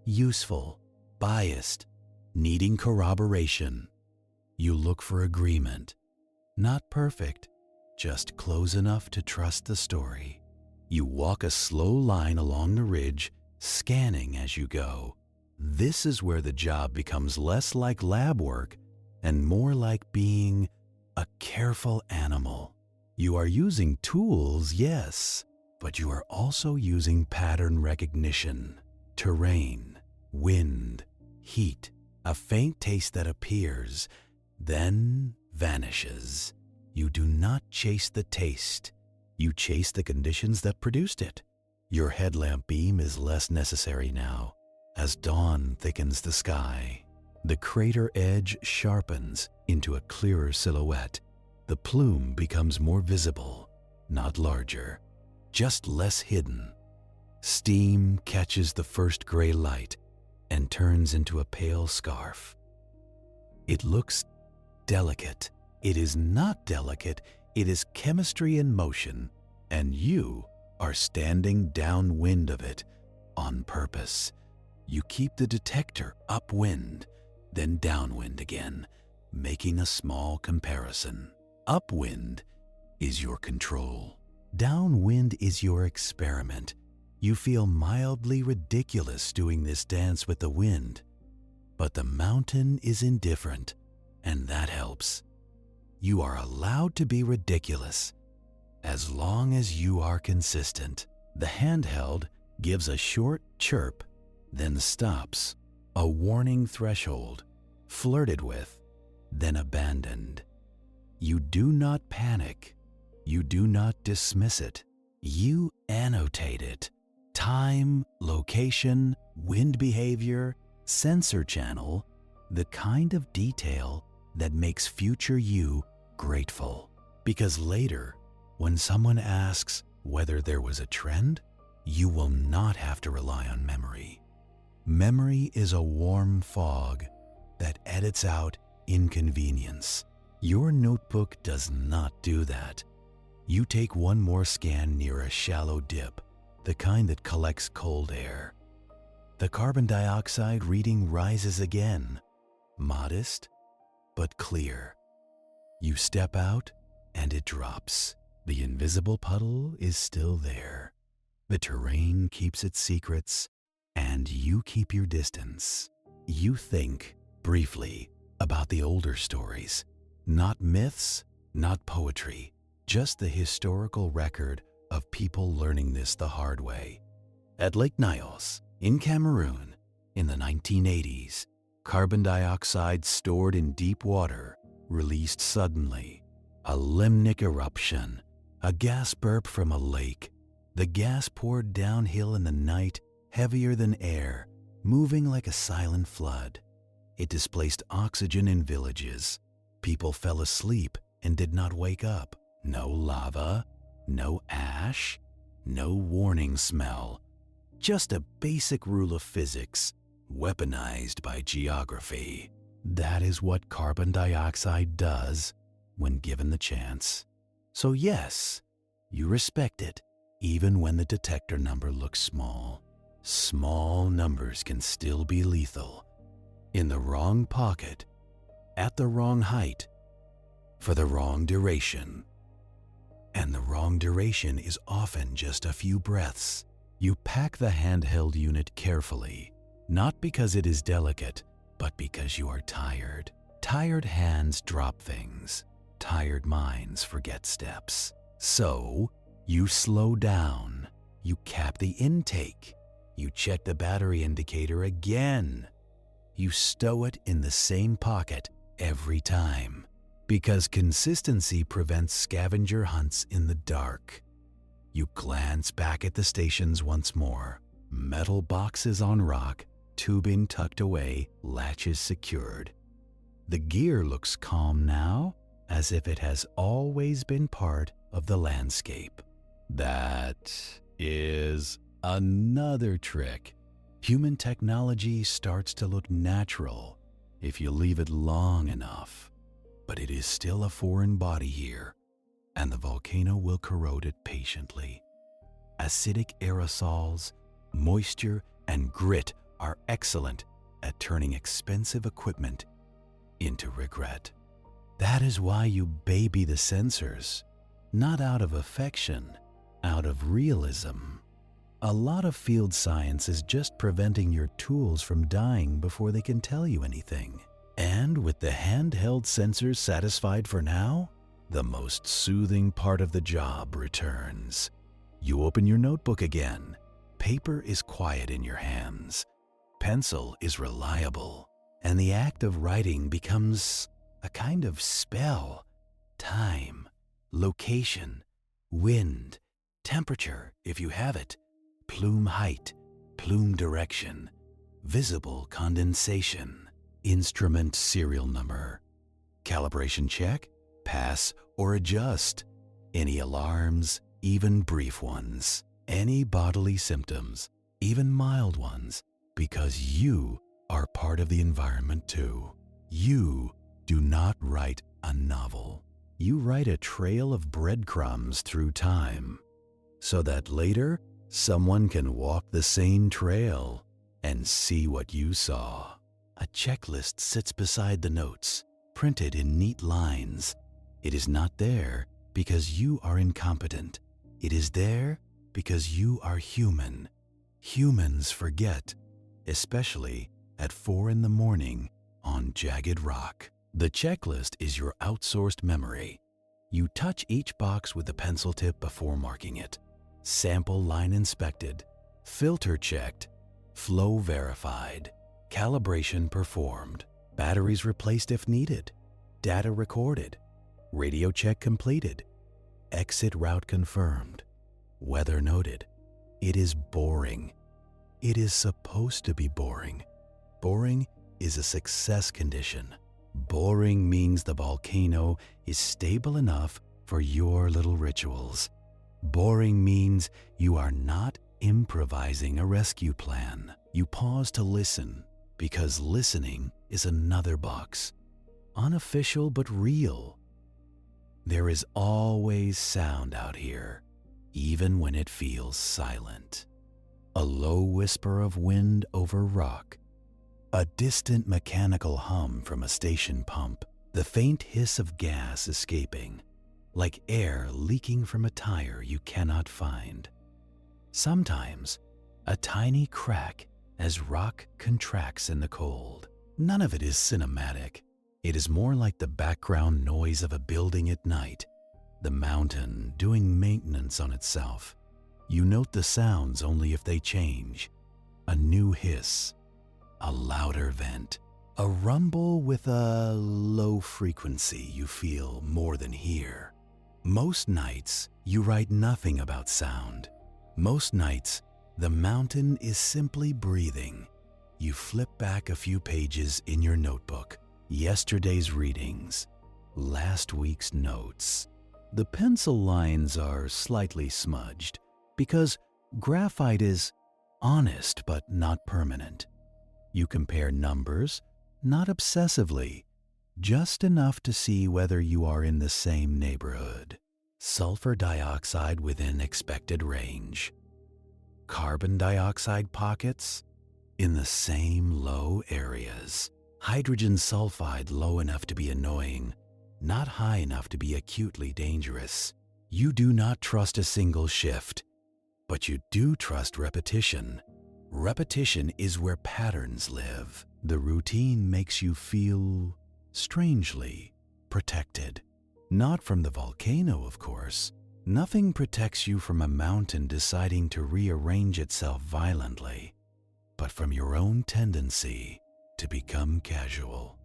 A: Useful, biased, needing corroboration. You look for agreement. Not perfect, just close enough to trust the story. You walk a slow line along the ridge, scanning as you go. This is where the job becomes less like lab work and more like being a careful animal. You are using tools, yes, but you are also using pattern recognition, terrain, wind, heat, a faint taste that appears, then vanishes. You do not chase the taste. You chase the conditions that produced it. Your headlamp beam is less necessary now, as dawn thickens the sky. The crater edge sharpens into a clearer silhouette. The plume becomes more visible, not larger, just less hidden. Steam catches the first gray light and turns into a pale scarf. It looks delicate. It is not delicate, it is chemistry in motion, and you are standing downwind of it on purpose. You keep the detector upwind, then downwind again, making a small comparison. Upwind is your control. Downwind is your experiment. You feel mildly ridiculous doing this dance with the wind, but the mountain is indifferent, and that helps. You are allowed to be ridiculous as long as you are consistent. The handheld gives a short chirp, then stops, a warning threshold, flirted with, then abandoned. You do not panic. You do not dismiss it. You annotate it. Time, location, wind behavior, sensor channel, the kind of detail that makes future you grateful. Because later, when someone asks whether there was a trend, you will not have to rely on memory. Memory is a warm fog that edits out inconvenience. Your notebook does not do that. You take one more scan near a shallow dip, the kind that collects cold air. The carbon dioxide reading rises again, modest but clear. You step out and it drops. The invisible puddle is still there. The terrain keeps its secrets, and you keep your distance. You think, briefly, about the older stories. Not myths, not poetry, just the historical record of people learning this the hard way. At Lake Nyos, in Cameroon, in the 1980s, carbon dioxide stored in deep water released suddenly. A limnic eruption, a gas burp from a lake. The gas poured downhill in the night, heavier than air, moving like a silent flood. It displaced oxygen in villages. People fell asleep and did not wake up. No lava, no ash, no warning smell. Just a basic rule of physics, weaponized by geography. That is what carbon dioxide does when given the chance. So yes, you respect it, even when the detector number looks small. Small numbers can still be lethal. In the wrong pocket, at the wrong height, for the wrong duration. And the wrong duration is often just a few breaths. You pack the handheld unit carefully, not because it is delicate, but because you are tired. Tired hands drop things. Tired minds forget steps. So, you slow down. You cap the intake. You check the battery indicator again. You stow it in the same pocket every time. Because consistency prevents scavenger hunts in the dark. You glance back at the stations once more. Metal boxes on rock, tubing tucked away, latches secured. The gear looks calm now, as if it has always been part of the landscape. That is another trick. Human technology starts to look natural if you leave it long enough. But it is still a foreign body here, and the volcano will corrode it patiently. Acidic aerosols, moisture, and grit are excellent at turning expensive equipment into regret. That is why you baby the sensors, not out of affection, out of realism. A lot of field science is just preventing your tools from dying before they can tell you anything. And with the handheld sensors satisfied for now, the most soothing part of the job returns. You open your notebook again. Paper is quiet in your hands. Pencil is reliable. And the act of writing becomes a kind of spell. Time, location, wind, temperature if you have it, plume height, plume direction, visible condensation. Instrument serial number. Calibration check, pass or adjust. Any alarms, even brief ones. Any bodily symptoms, even mild ones, because you are part of the environment too. You do not write a novel. You write a trail of breadcrumbs through time, so that later someone can walk the same trail and see what you saw. A checklist sits beside the notes, printed in neat lines. It is not there because you are incompetent. It is there because you are human. Humans forget, especially at 4 a.m. on jagged rock. The checklist is your outsourced memory. You touch each box with a pencil tip before marking it. Sample line inspected, filter checked, flow verified, calibration performed, batteries replaced if needed, data recorded, radio check completed, exit route confirmed, weather noted. It is boring. It is supposed to be boring. Boring is a success condition. Boring means the volcano is stable enough for your little rituals. Boring means you are not improvising a rescue plan. You pause to listen because listening is another box. Unofficial but real. There is always sound out here, even when it feels silent. A low whisper of wind over rock. A distant mechanical hum from a station pump. The faint hiss of gas escaping, like air leaking from a tire you cannot find. Sometimes, a tiny crack as rock contracts in the cold. None of it is cinematic. It is more like the background noise of a building at night, the mountain doing maintenance on itself. You note the sounds only if they change. A new hiss, a louder vent, a rumble with a low frequency you feel more than hear. Most nights, you write nothing about sound. Most nights, the mountain is simply breathing. You flip back a few pages in your notebook. Yesterday's readings, last week's notes. The pencil lines are slightly smudged because graphite is honest but not permanent. You compare numbers, not obsessively, just enough to see whether you are in the same neighborhood. Sulfur dioxide within expected range. Carbon dioxide pockets in the same low areas. Hydrogen sulfide low enough to be annoying, not high enough to be acutely dangerous. You do not trust a single shift, but you do trust repetition. Repetition is where patterns live. The routine makes you feel strangely protected. Not from the volcano, of course. Nothing protects you from a mountain deciding to rearrange itself violently, but from your own tendency to become casual.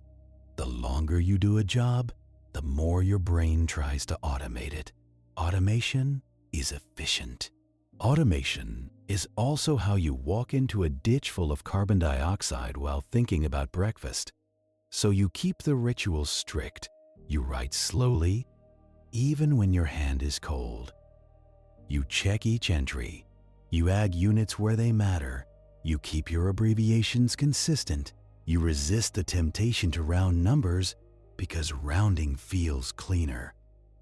A: The longer you do a job, the more your brain tries to automate it. Automation is efficient. Automation is also how you walk into a ditch full of carbon dioxide while thinking about breakfast. So you keep the rituals strict. You write slowly, even when your hand is cold. You check each entry. You add units where they matter. You keep your abbreviations consistent. You resist the temptation to round numbers because rounding feels cleaner.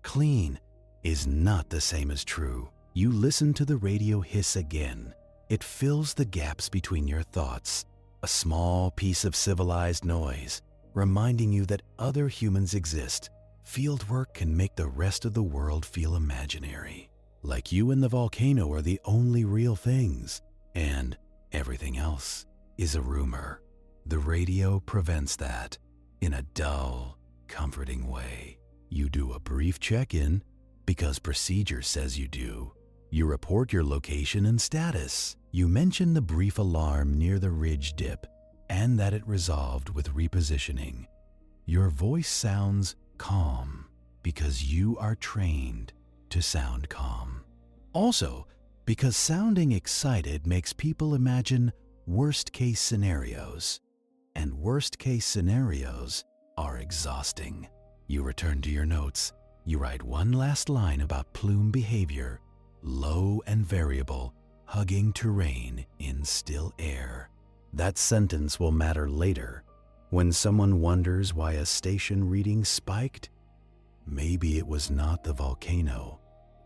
A: Clean is not the same as true. You listen to the radio hiss again. It fills the gaps between your thoughts, a small piece of civilized noise, reminding you that other humans exist. Fieldwork can make the rest of the world feel imaginary, like you and the volcano are the only real things, and everything else is a rumor. The radio prevents that in a dull, comforting way. You do a brief check-in because procedure says you do. You report your location and status. You mention the brief alarm near the ridge dip and that it resolved with repositioning. Your voice sounds calm because you are trained to sound calm. Also, because sounding excited makes people imagine worst-case scenarios, and worst-case scenarios are exhausting. You return to your notes. You write one last line about plume behavior, low and variable, hugging terrain in still air. That sentence will matter later. When someone wonders why a station reading spiked, maybe it was not the volcano.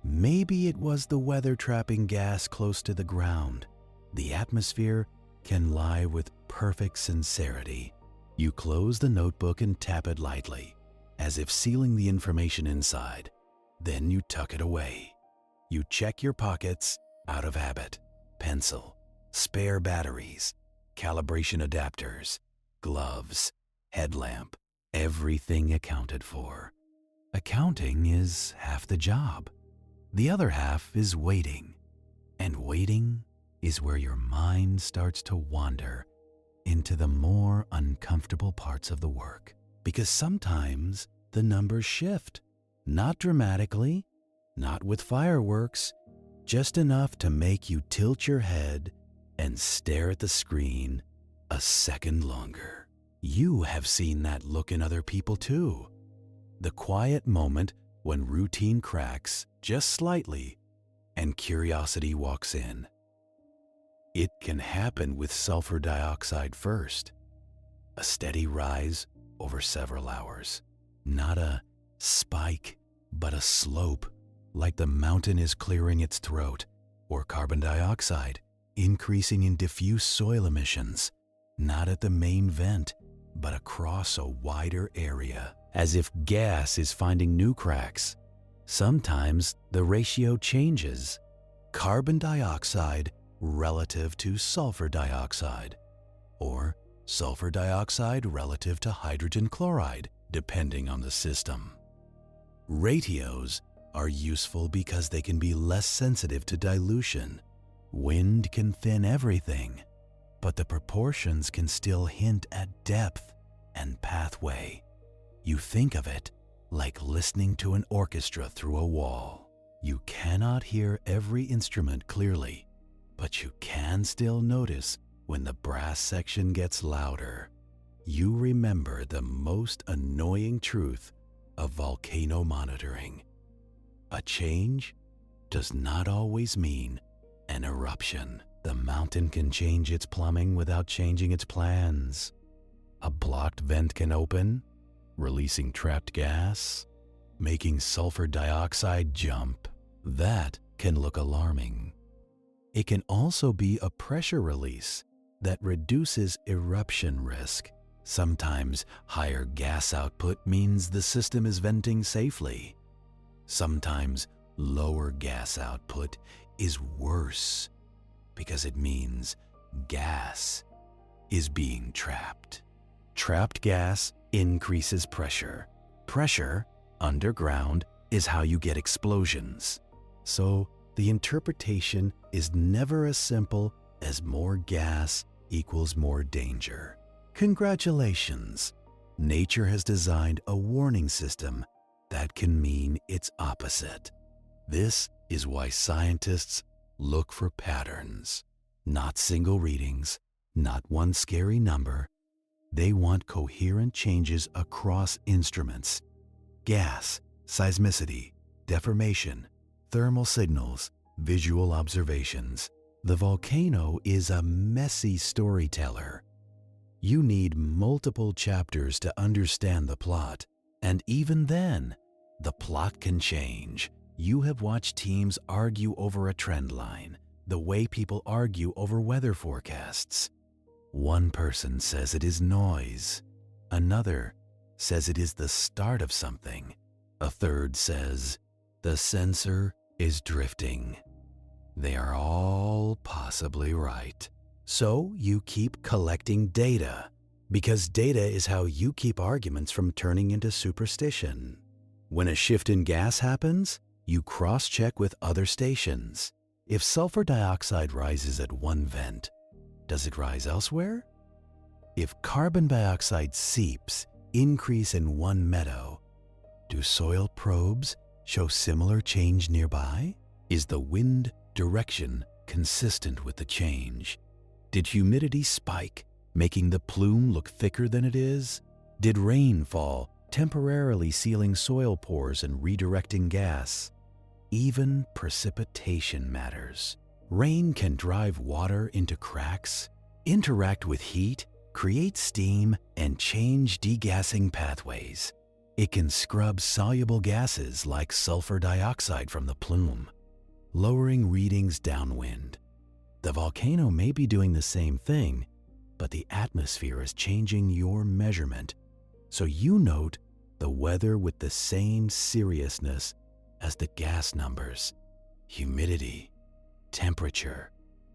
A: Maybe it was the weather-trapping gas close to the ground. The atmosphere can lie with perfect sincerity. You close the notebook and tap it lightly, as if sealing the information inside. Then you tuck it away. You check your pockets out of habit. Pencil, spare batteries, calibration adapters, gloves, headlamp, Everything accounted for. Accounting is half the job. The other half is waiting. And waiting is where your mind starts to wander into the more uncomfortable parts of the work. Because sometimes the numbers shift. Not dramatically, not with fireworks, just enough to make you tilt your head and stare at the screen a second longer. You have seen that look in other people too. The quiet moment when routine cracks just slightly and curiosity walks in. It can happen with sulfur dioxide first. A steady rise over several hours. Not a spike, but a slope, like the mountain is clearing its throat, or carbon dioxide increasing in diffuse soil emissions, not at the main vent, but across a wider area, as if gas is finding new cracks. Sometimes the ratio changes. Carbon dioxide relative to sulfur dioxide, or sulfur dioxide relative to hydrogen chloride, depending on the system. Ratios are useful because they can be less sensitive to dilution. Wind can thin everything, but the proportions can still hint at depth and pathway. You think of it like listening to an orchestra through a wall. You cannot hear every instrument clearly, but you can still notice when the brass section gets louder. You remember the most annoying truth of volcano monitoring. A change does not always mean an eruption. The mountain can change its plumbing without changing its plans. A blocked vent can open, releasing trapped gas, making sulfur dioxide jump. That can look alarming. It can also be a pressure release that reduces eruption risk. Sometimes higher gas output means the system is venting safely. Sometimes lower gas output is worse because it means gas is being trapped. Trapped gas increases pressure. Pressure, underground, is how you get explosions. So the interpretation is never as simple as more gas equals more danger. Congratulations! Nature has designed a warning system that can mean its opposite. This is why scientists look for patterns, not single readings, not one scary number. They want coherent changes across instruments: gas, seismicity, deformation, thermal signals, visual observations. The volcano is a messy storyteller. You need multiple chapters to understand the plot, and even then, the plot can change. You have watched teams argue over a trend line, the way people argue over weather forecasts. One person says it is noise. Another says it is the start of something. A third says the sensor is drifting. They are all possibly right. So you keep collecting data, because data is how you keep arguments from turning into superstition. When a shift in gas happens, you cross-check with other stations. If sulfur dioxide rises at one vent, does it rise elsewhere? If carbon dioxide seeps increase in one meadow, do soil probes show similar change nearby? Is the wind direction consistent with the change? Did humidity spike, making the plume look thicker than it is? Did rain fall, temporarily sealing soil pores and redirecting gas? Even precipitation matters. Rain can drive water into cracks, interact with heat, create steam, and change degassing pathways. It can scrub soluble gases like sulfur dioxide from the plume, lowering readings downwind. The volcano may be doing the same thing, but the atmosphere is changing your measurement, so you note the weather with the same seriousness as the gas numbers: humidity, temperature,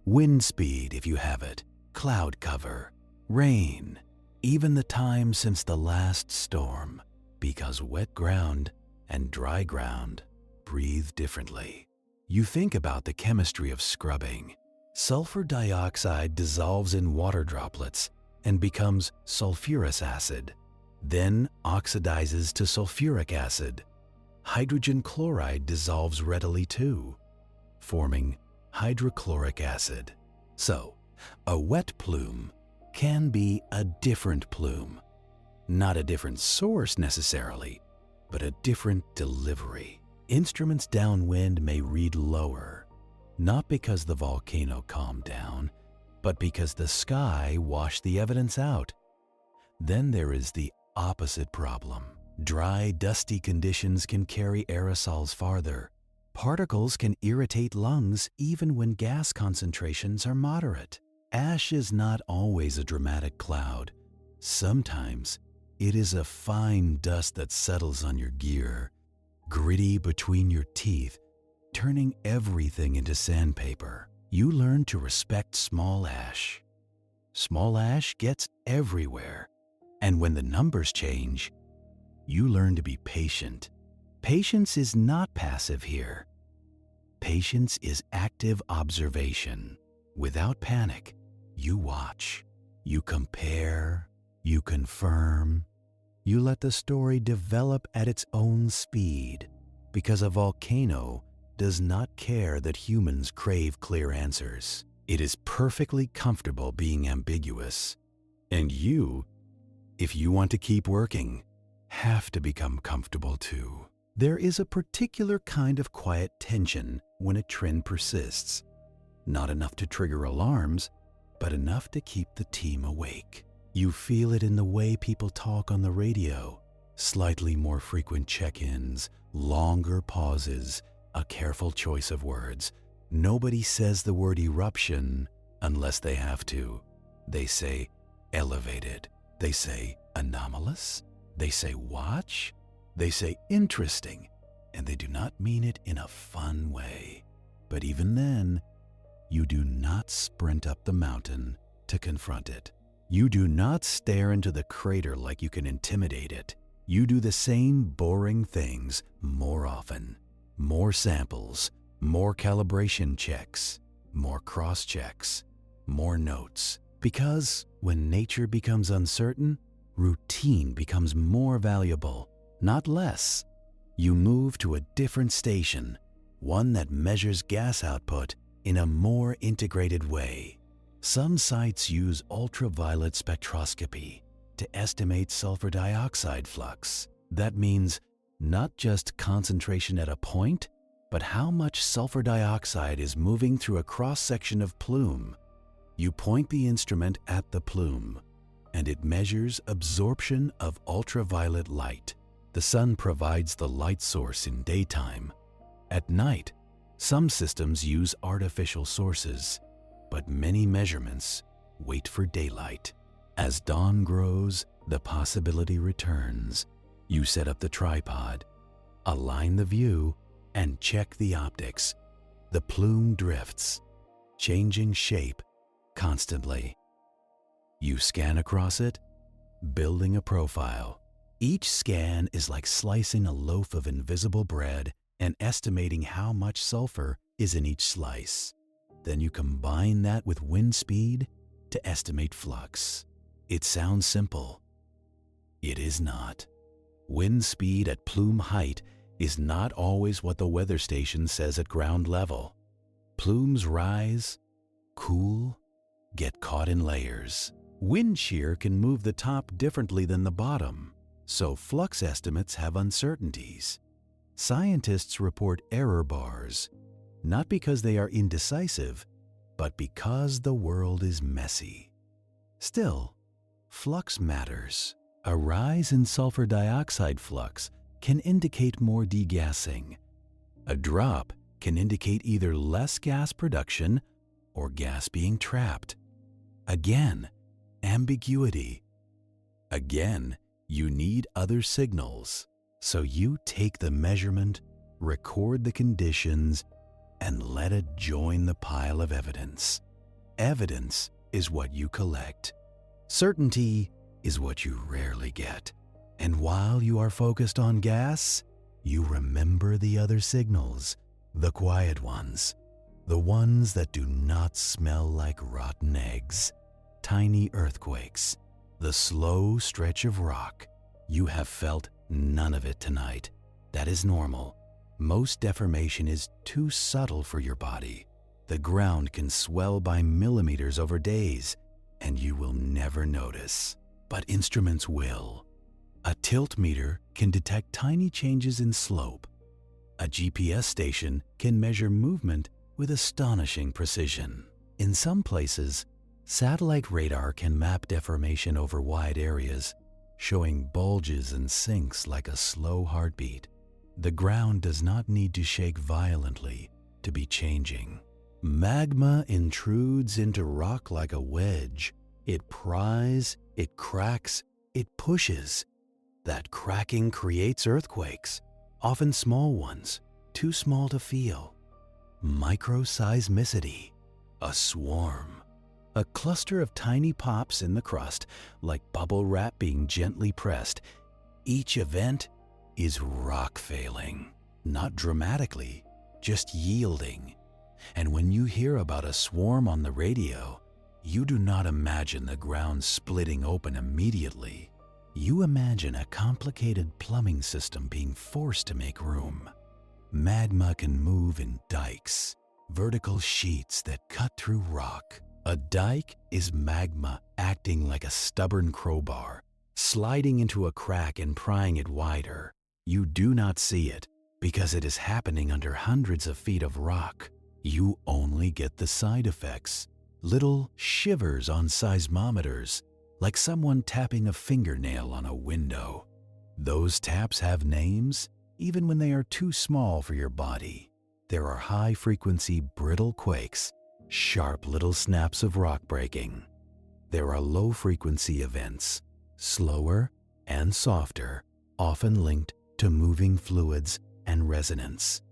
A: wind speed if you have it, cloud cover, rain. even the time since the last storm, because wet ground and dry ground breathe differently. You think about the chemistry of scrubbing. Sulfur dioxide dissolves in water droplets and becomes sulfurous acid, then oxidizes to sulfuric acid. Hydrogen chloride dissolves readily too, forming hydrochloric acid. So, a wet plume can be a different plume. Not a different source necessarily, but a different delivery. Instruments downwind may read lower, not because the volcano calmed down, but because the sky washed the evidence out. Then there is the opposite problem. Dry, dusty conditions can carry aerosols farther. Particles can irritate lungs even when gas concentrations are moderate. Ash is not always a dramatic cloud. Sometimes it is a fine dust that settles on your gear, gritty between your teeth, turning everything into sandpaper. You learn to respect small ash. Small ash gets everywhere. And when the numbers change, you learn to be patient. Patience is not passive here. Patience is active observation. Without panic, you watch, you compare, you confirm. You let the story develop at its own speed, because a volcano does not care that humans crave clear answers. It is perfectly comfortable being ambiguous. And you, if you want to keep working, have to become comfortable too. There is a particular kind of quiet tension when a trend persists. Not enough to trigger alarms, but enough to keep the team awake. You feel it in the way people talk on the radio. Slightly more frequent check-ins, longer pauses, a careful choice of words. Nobody says the word eruption unless they have to. They say elevated. They say anomalous. They say watch. They say interesting. And they do not mean it in a fun way. But even then, you do not sprint up the mountain to confront it. You do not stare into the crater like you can intimidate it. You do the same boring things more often. More samples, more calibration checks, more cross-checks, more notes. Because when nature becomes uncertain, routine becomes more valuable, not less. You move to a different station, one that measures gas output in a more integrated way. Some sites use ultraviolet spectroscopy to estimate sulfur dioxide flux. That means not just concentration at a point, but how much sulfur dioxide is moving through a cross-section of plume. You point the instrument at the plume, and it measures absorption of ultraviolet light. The sun provides the light source in daytime. At night, some systems use artificial sources, but many measurements wait for daylight. As dawn grows, the possibility returns. You set up the tripod, align the view, and check the optics. The plume drifts, changing shape constantly. You scan across it, building a profile. Each scan is like slicing a loaf of invisible bread and estimating how much sulfur is in each slice. Then you combine that with wind speed to estimate flux. It sounds simple. It is not. Wind speed at plume height is not always what the weather station says at ground level. Plumes rise, cool, get caught in layers. Wind shear can move the top differently than the bottom, so flux estimates have uncertainties. Scientists report error bars, not because they are indecisive, but because the world is messy. Still, flux matters. A rise in sulfur dioxide flux can indicate more degassing. A drop can indicate either less gas production or gas being trapped. Again, ambiguity. Again, you need other signals. So you take the measurement, record the conditions, and let it join the pile of evidence. Evidence is what you collect. Certainty is what you rarely get. And while you are focused on gas, you remember the other signals, the quiet ones, the ones that do not smell like rotten eggs, tiny earthquakes, the slow stretch of rock. You have felt none of it tonight. That is normal. Most deformation is too subtle for your body. The ground can swell by millimeters over days, and you will never notice. But instruments will. A tilt meter can detect tiny changes in slope. A GPS station can measure movement with astonishing precision. In some places, satellite radar can map deformation over wide areas, showing bulges and sinks like a slow heartbeat. The ground does not need to shake violently to be changing. Magma intrudes into rock like a wedge. It pries, it cracks, it pushes. That cracking creates earthquakes, often small ones, too small to feel. Microseismicity, a swarm. A cluster of tiny pops in the crust, like bubble wrap being gently pressed. Each event is rock failing, not dramatically, just yielding. And when you hear about a swarm on the radio, you do not imagine the ground splitting open immediately. You imagine a complicated plumbing system being forced to make room. Magma can move in dikes, vertical sheets that cut through rock. A dike is magma acting like a stubborn crowbar, sliding into a crack and prying it wider. You do not see it because it is happening under hundreds of feet of rock. You only get the side effects, little shivers on seismometers, like someone tapping a fingernail on a window. Those taps have names, even when they are too small for your body. There are high-frequency brittle quakes, sharp little snaps of rock breaking. There are low-frequency events, slower and softer, often linked to moving fluids and resonance.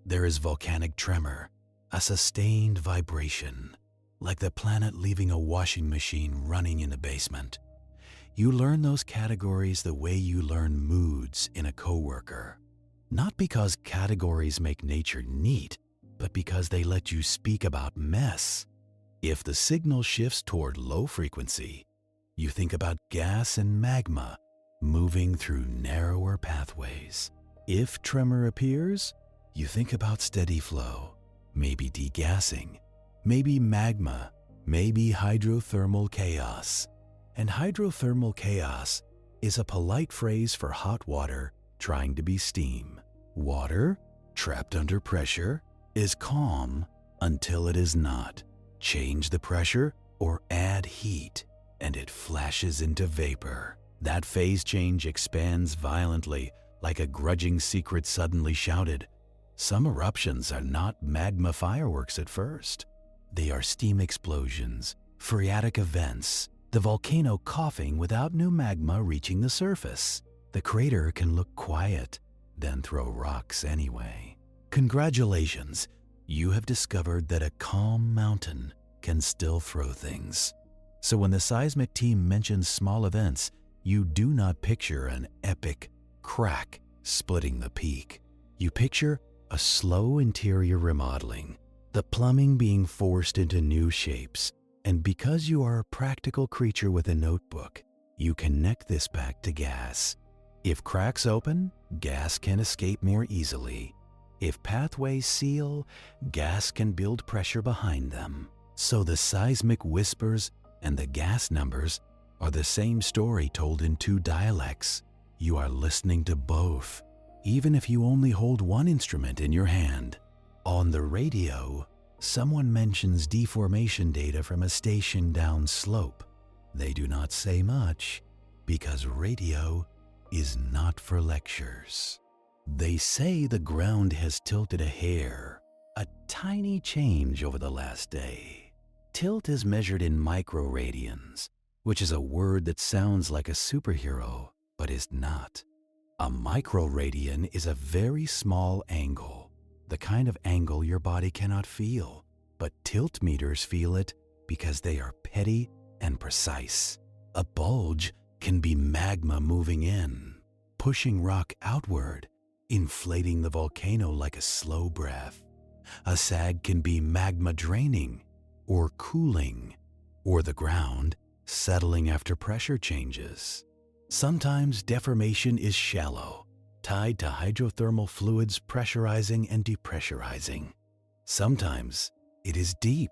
A: There is volcanic tremor, a sustained vibration, like the planet leaving a washing machine running in the basement. You learn those categories the way you learn moods in a coworker. Not because categories make nature neat, but because they let you speak about mess. If the signal shifts toward low frequency, you think about gas and magma moving through narrower pathways. If tremor appears, you think about steady flow, maybe degassing, maybe magma, maybe hydrothermal chaos. And hydrothermal chaos is a polite phrase for hot water trying to be steam. Water, trapped under pressure, is calm until it is not. Change the pressure or add heat, and it flashes into vapor. That phase change expands violently, like a grudging secret suddenly shouted. Some eruptions are not magma fireworks at first. They are steam explosions, phreatic events, the volcano coughing without new magma reaching the surface. The crater can look quiet, then throw rocks anyway. Congratulations, you have discovered that a calm mountain can still throw things. So when the seismic team mentions small events, you do not picture an epic crack splitting the peak. You picture a slow interior remodeling, the plumbing being forced into new shapes. And because you are a practical creature with a notebook, you connect this back to gas. If cracks open, gas can escape more easily. If pathways seal, gas can build pressure behind them. So the seismic whispers and the gas numbers are the same story told in two dialects. You are listening to both, even if you only hold one instrument in your hand. On the radio, someone mentions deformation data from a station down slope. They do not say much because radio is not for lectures. They say the ground has tilted a hair, a tiny change over the last day. Tilt is measured in microradians, which is a word that sounds like a superhero, but is not. A microradian is a very small angle, the kind of angle your body cannot feel, but tilt meters feel it because they are petty and precise. A bulge can be magma moving in, pushing rock outward, inflating the volcano like a slow breath. A sag can be magma draining or cooling, or the ground settling after pressure changes. Sometimes deformation is shallow, tied to hydrothermal fluids pressurizing and depressurizing. Sometimes it is deep,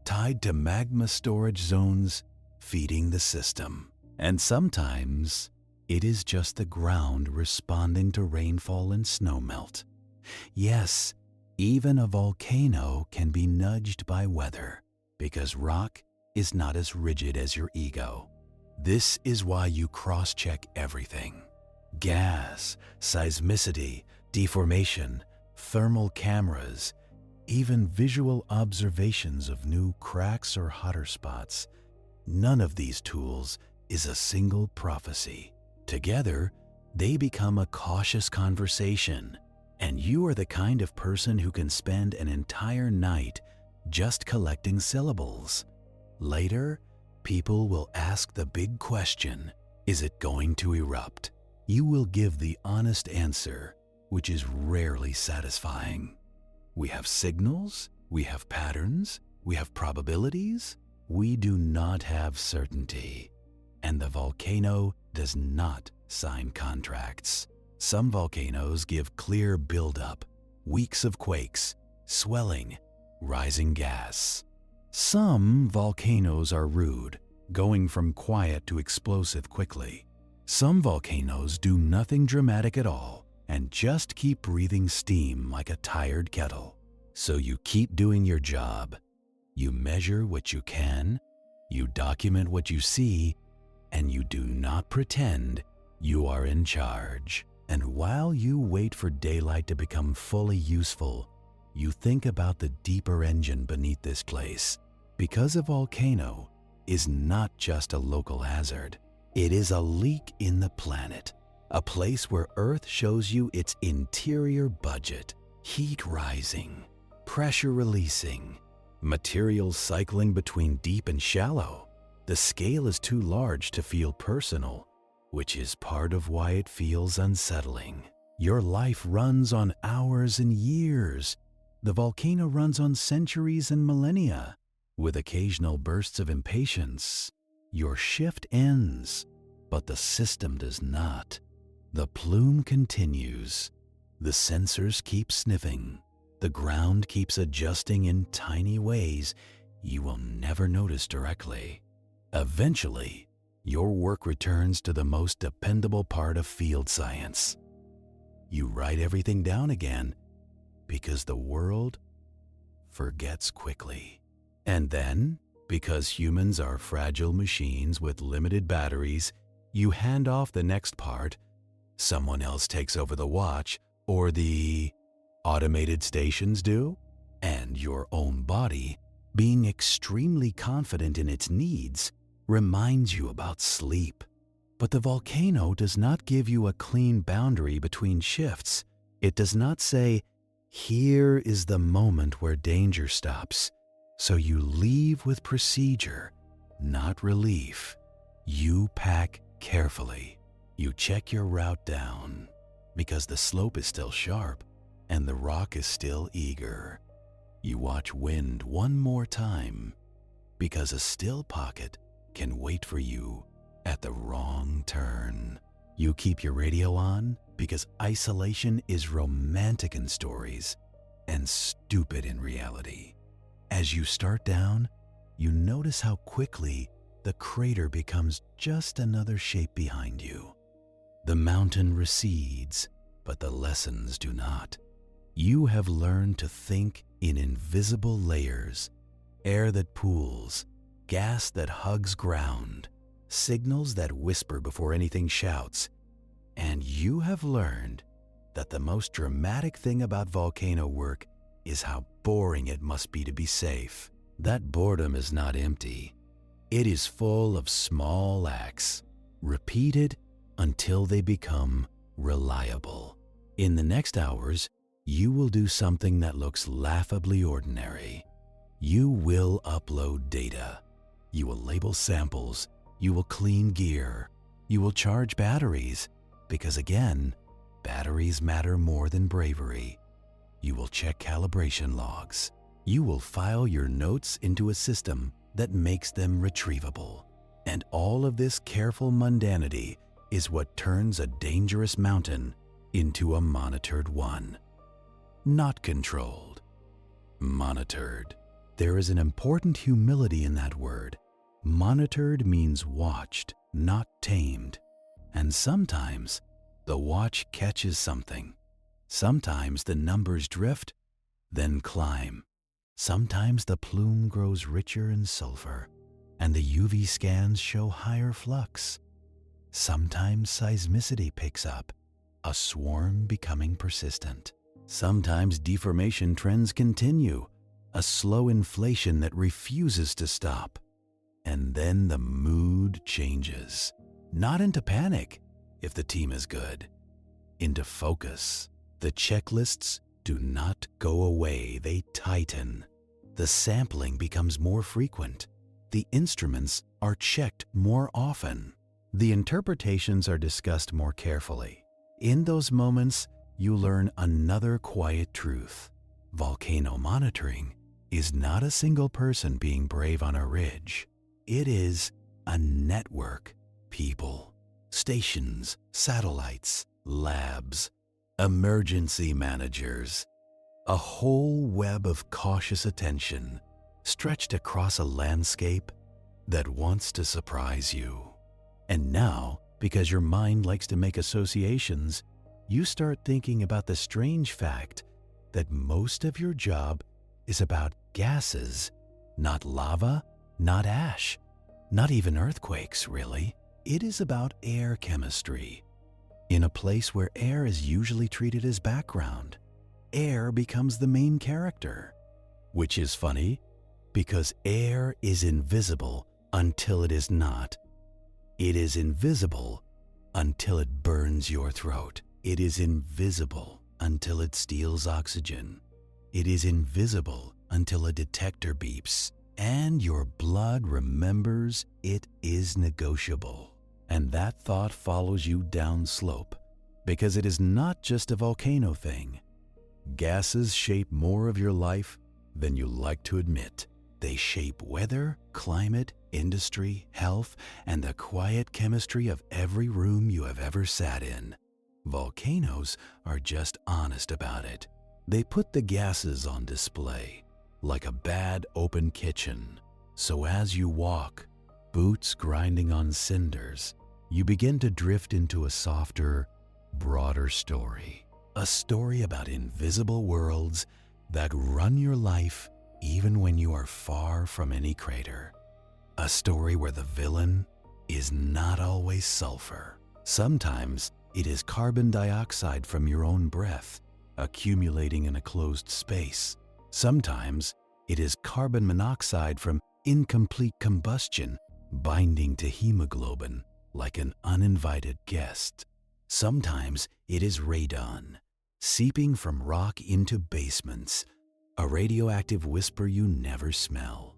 A: tied to magma storage zones feeding the system. And sometimes it is just the ground responding to rainfall and snowmelt. Yes, even a volcano can be nudged by weather, because rock is not as rigid as your ego. This is why you cross-check everything. Gas, seismicity, deformation, thermal cameras, even visual observations of new cracks or hotter spots. None of these tools is a single prophecy. Together, they become a cautious conversation, and you are the kind of person who can spend an entire night just collecting syllables. Later, people will ask the big question, is it going to erupt? You will give the honest answer, which is rarely satisfying. We have signals, we have patterns, we have probabilities. We do not have certainty. And the volcano does not sign contracts. Some volcanoes give clear buildup, weeks of quakes, swelling, rising gas. Some volcanoes are rude, going from quiet to explosive quickly. Some volcanoes do nothing dramatic at all and just keep breathing steam like a tired kettle. So you keep doing your job. You measure what you can, you document what you see, and you do not pretend you are in charge. And while you wait for daylight to become fully useful, you think about the deeper engine beneath this place. Because a volcano is not just a local hazard, it is a leak in the planet, a place where Earth shows you its interior budget, heat rising, pressure releasing, materials cycling between deep and shallow. The scale is too large to feel personal, which is part of why it feels unsettling. Your life runs on hours and years. The volcano runs on centuries and millennia, with occasional bursts of impatience. Your shift ends, but the system does not. The plume continues. The sensors keep sniffing. The ground keeps adjusting in tiny ways you will never notice directly. Eventually, your work returns to the most dependable part of field science. You write everything down again because the world forgets quickly. And then, because humans are fragile machines with limited batteries, you hand off the next part. Someone else takes over the watch, or the automated stations do, and your own body, being extremely confident in its needs, reminds you about sleep. But the volcano does not give you a clean boundary between shifts. It does not say, here is the moment where danger stops. So you leave with procedure, not relief. You pack carefully. You check your route down, because the slope is still sharp and the rock is still eager. You watch wind one more time, because a still pocket can wait for you at the wrong turn. You keep your radio on because isolation is romantic in stories and stupid in reality. As you start down, you notice how quickly the crater becomes just another shape behind you. The mountain recedes, but the lessons do not. You have learned to think in invisible layers, air that pools, gas that hugs ground, signals that whisper before anything shouts. And you have learned that the most dramatic thing about volcano work is how boring it must be to be safe. That boredom is not empty. It is full of small acts, repeated until they become reliable. In the next hours, you will do something that looks laughably ordinary. You will upload data. You will label samples. You will clean gear. You will charge batteries because, again, batteries matter more than bravery. You will check calibration logs. You will file your notes into a system that makes them retrievable. And all of this careful mundanity is what turns a dangerous mountain into a monitored one. Not controlled, monitored. There is an important humility in that word. Monitored means watched, not tamed. And sometimes the watch catches something. Sometimes the numbers drift, then climb. Sometimes the plume grows richer in sulfur, and the UV scans show higher flux. Sometimes seismicity picks up, a swarm becoming persistent. Sometimes deformation trends continue, a slow inflation that refuses to stop. And then the mood changes, not into panic if the team is good, into focus. The checklists do not go away, they tighten. The sampling becomes more frequent. The instruments are checked more often. The interpretations are discussed more carefully. In those moments, you learn another quiet truth. Volcano monitoring is not a single person being brave on a ridge. It is a network. People, stations, satellites, labs, emergency managers. A whole web of cautious attention stretched across a landscape that wants to surprise you. And now, because your mind likes to make associations, you start thinking about the strange fact that most of your job is about gases, not lava, not ash, not even earthquakes, really. It is about air chemistry. In a place where air is usually treated as background, air becomes the main character. Which is funny, because air is invisible until it is not. It is invisible until it burns your throat. It is invisible until it steals oxygen. It is invisible until a detector beeps and your blood remembers it is negotiable. And that thought follows you down slope, because it is not just a volcano thing. Gases shape more of your life than you like to admit. They shape weather, climate, industry, health, and the quiet chemistry of every room you have ever sat in. Volcanoes are just honest about it. They put the gases on display, like a bad open kitchen. So as you walk, boots grinding on cinders, you begin to drift into a softer, broader story. A story about invisible worlds that run your life even when you are far from any crater. A story where the villain is not always sulfur. Sometimes it is carbon dioxide from your own breath, accumulating in a closed space. Sometimes it is carbon monoxide from incomplete combustion, binding to hemoglobin like an uninvited guest. Sometimes it is radon, seeping from rock into basements, a radioactive whisper you never smell.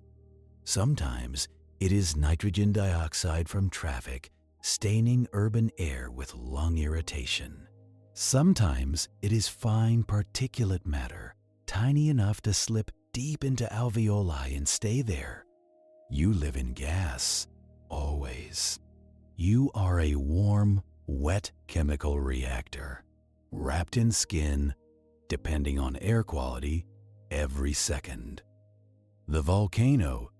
A: Sometimes it is nitrogen dioxide from traffic, staining urban air with lung irritation. Sometimes it is fine particulate matter, tiny enough to slip deep into alveoli and stay there. You live in gas, always. You are a warm, wet chemical reactor, wrapped in skin, depending on air quality, every second. The volcano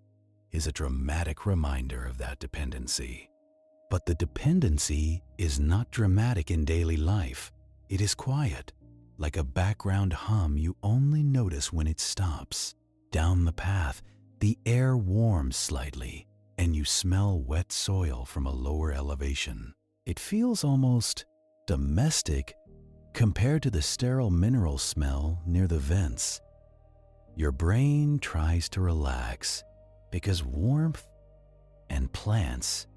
A: is a dramatic reminder of that dependency. But the dependency is not dramatic in daily life. It is quiet, like a background hum you only notice when it stops. Down the path, the air warms slightly, and you smell wet soil from a lower elevation. It feels almost domestic compared to the sterile mineral smell near the vents. Your brain tries to relax because warmth and plants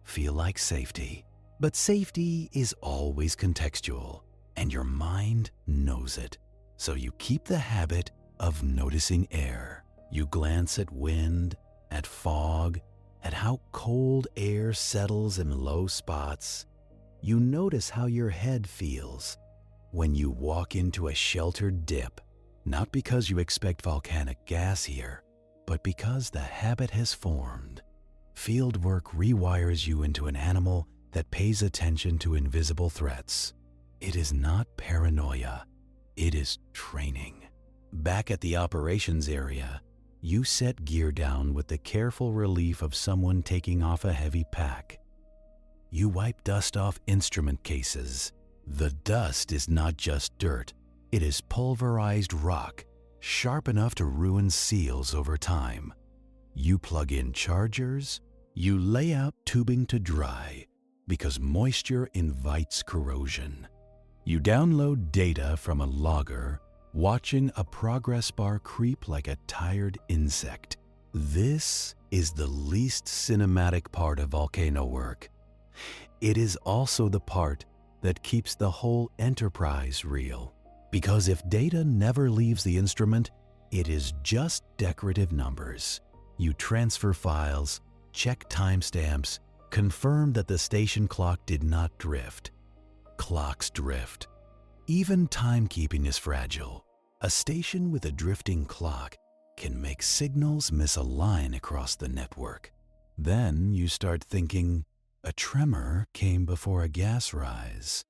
A: feel like safety. But safety is always contextual, and your mind knows it. So you keep the habit of noticing air. You glance at wind, at fog, at how cold air settles in low spots. You notice how your head feels when you walk into a sheltered dip, not because you expect volcanic gas here, but because the habit has formed. Fieldwork rewires you into an animal that pays attention to invisible threats. It is not paranoia, it is training. Back at the operations area, you set gear down with the careful relief of someone taking off a heavy pack. You wipe dust off instrument cases. The dust is not just dirt, it is pulverized rock, sharp enough to ruin seals over time. You plug in chargers, you lay out tubing to dry, because moisture invites corrosion. You download data from a logger, watching a progress bar creep like a tired insect. This is the least cinematic part of volcano work. It is also the part that keeps the whole enterprise real. Because if data never leaves the instrument, it is just decorative numbers. You transfer files, check timestamps, confirm that the station clock did not drift. Clocks drift. Even timekeeping is fragile. A station with a drifting clock can make signals misalign across the network. Then you start thinking, a tremor came before a gas rise,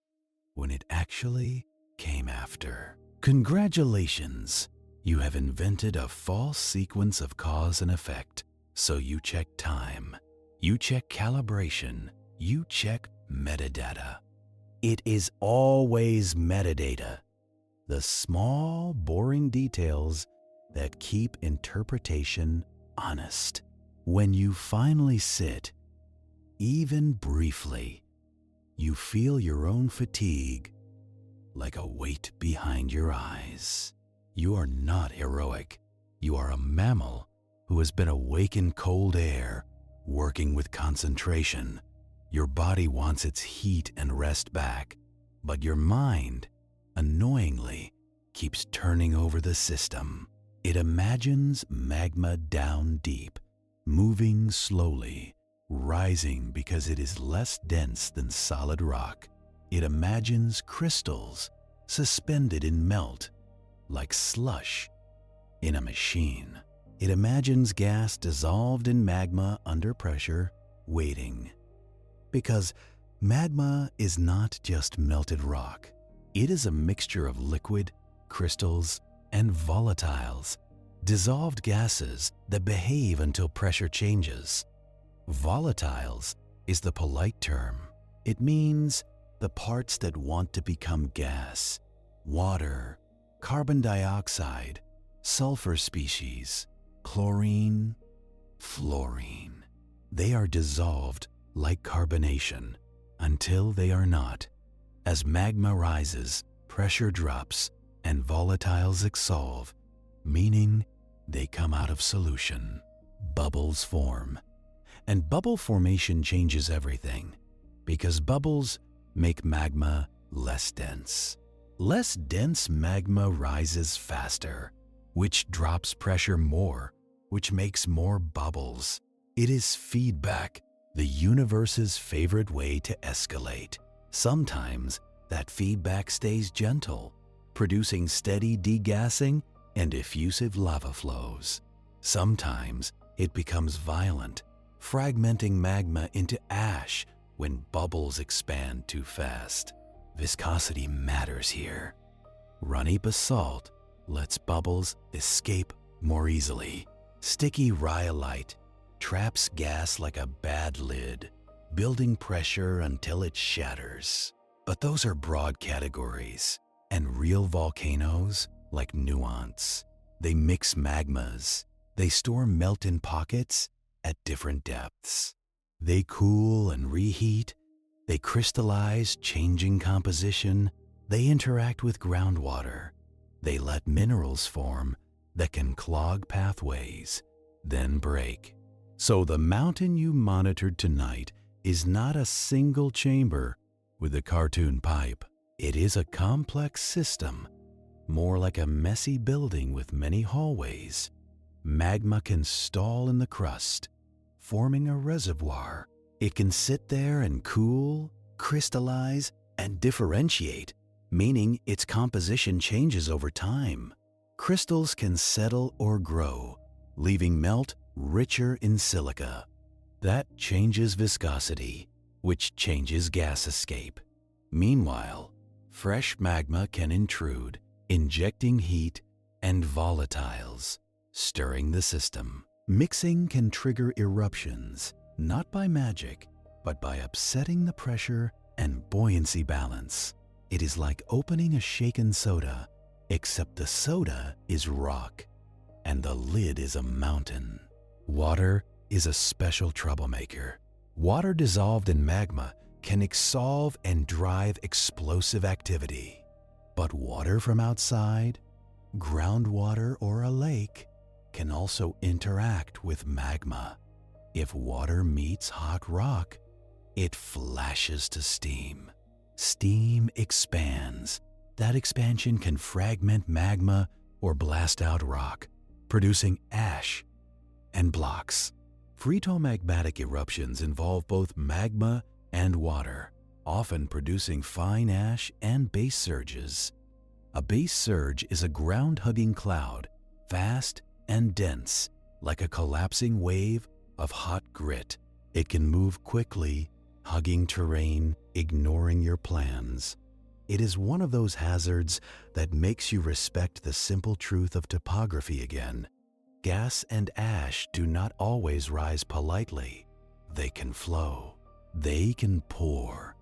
A: when it actually came after. Congratulations! You have invented a false sequence of cause and effect. So you check time, you check calibration, you check metadata. It is always metadata, the small, boring details that keep interpretation honest. When you finally sit, even briefly, you feel your own fatigue like a weight behind your eyes. You are not heroic. You are a mammal who has been awake in cold air, working with concentration. Your body wants its heat and rest back, but your mind, annoyingly, keeps turning over the system. It imagines magma down deep, moving slowly, rising because it is less dense than solid rock. It imagines crystals suspended in melt, like slush in a machine. It imagines gas dissolved in magma under pressure, waiting. Because magma is not just melted rock. It is a mixture of liquid, crystals, and volatiles, dissolved gases that behave until pressure changes. Volatiles is the polite term. It means the parts that want to become gas: water, carbon dioxide, sulfur species, chlorine, fluorine. They are dissolved like carbonation until they are not. As magma rises, pressure drops, and volatiles exsolve, meaning they come out of solution. Bubbles form. And bubble formation changes everything, because bubbles make magma less dense. Less dense magma rises faster, which drops pressure more, which makes more bubbles. It is feedback, the universe's favorite way to escalate. Sometimes that feedback stays gentle, producing steady degassing and effusive lava flows. Sometimes it becomes violent, fragmenting magma into ash when bubbles expand too fast. Viscosity matters here. Runny basalt lets bubbles escape more easily. Sticky rhyolite traps gas like a bad lid, building pressure until it shatters. But those are broad categories, and real volcanoes like nuance. They mix magmas. They store melt in pockets at different depths. They cool and reheat. They crystallize, changing composition. They interact with groundwater. They let minerals form that can clog pathways, then break. So the mountain you monitored tonight is not a single chamber with a cartoon pipe. It is a complex system, more like a messy building with many hallways. Magma can stall in the crust, forming a reservoir. It can sit there and cool, crystallize, and differentiate, meaning its composition changes over time. Crystals can settle or grow, leaving melt richer in silica. That changes viscosity, which changes gas escape. Meanwhile, fresh magma can intrude, injecting heat and volatiles, stirring the system. Mixing can trigger eruptions, not by magic, but by upsetting the pressure and buoyancy balance. It is like opening a shaken soda, except the soda is rock and the lid is a mountain. Water is a special troublemaker. Water dissolved in magma can solve and drive explosive activity. But water from outside, groundwater or a lake, can also interact with magma. If water meets hot rock, it flashes to steam. Steam expands. That expansion can fragment magma or blast out rock, producing ash and blocks. Phreatomagmatic eruptions involve both magma and water, often producing fine ash and base surges. A base surge is a ground-hugging cloud, fast and dense, like a collapsing wave of hot grit. It can move quickly, hugging terrain, ignoring your plans. It is one of those hazards that makes you respect the simple truth of topography again. Gas and ash do not always rise politely. They can flow. They can pour.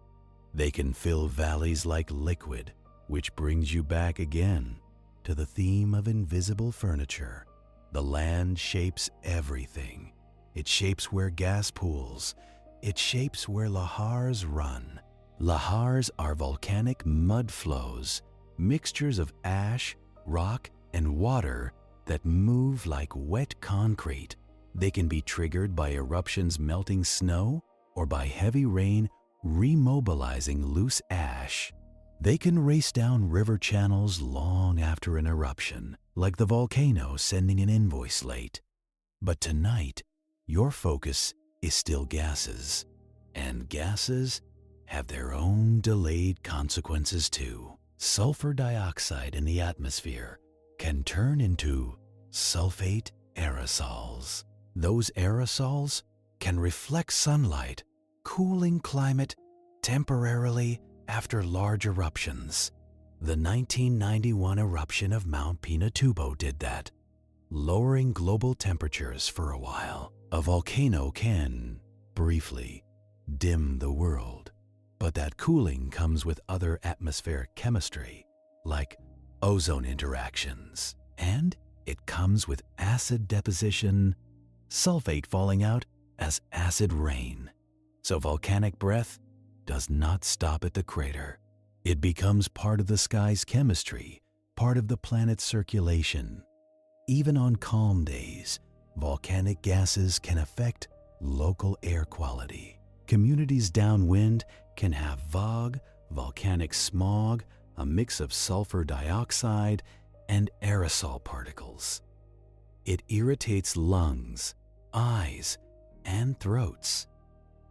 A: They can fill valleys like liquid, which brings you back again to the theme of invisible furniture. The land shapes everything. It shapes where gas pools. It shapes where lahars run. Lahars are volcanic mud flows, mixtures of ash, rock, and water that move like wet concrete. They can be triggered by eruptions melting snow or by heavy rain remobilizing loose ash. They can race down river channels long after an eruption, like the volcano sending an invoice late. But tonight, your focus is still gases, and gases have their own delayed consequences too. Sulfur dioxide in the atmosphere can turn into sulfate aerosols. Those aerosols can reflect sunlight, cooling climate temporarily after large eruptions. The 1991 eruption of Mount Pinatubo did that, lowering global temperatures for a while. A volcano can, briefly, dim the world, but that cooling comes with other atmospheric chemistry, like ozone interactions, and it comes with acid deposition, sulfate falling out as acid rain. So volcanic breath does not stop at the crater. It becomes part of the sky's chemistry, part of the planet's circulation. Even on calm days, volcanic gases can affect local air quality. Communities downwind can have VOG, volcanic smog, a mix of sulfur dioxide and aerosol particles. It irritates lungs, eyes, and throats,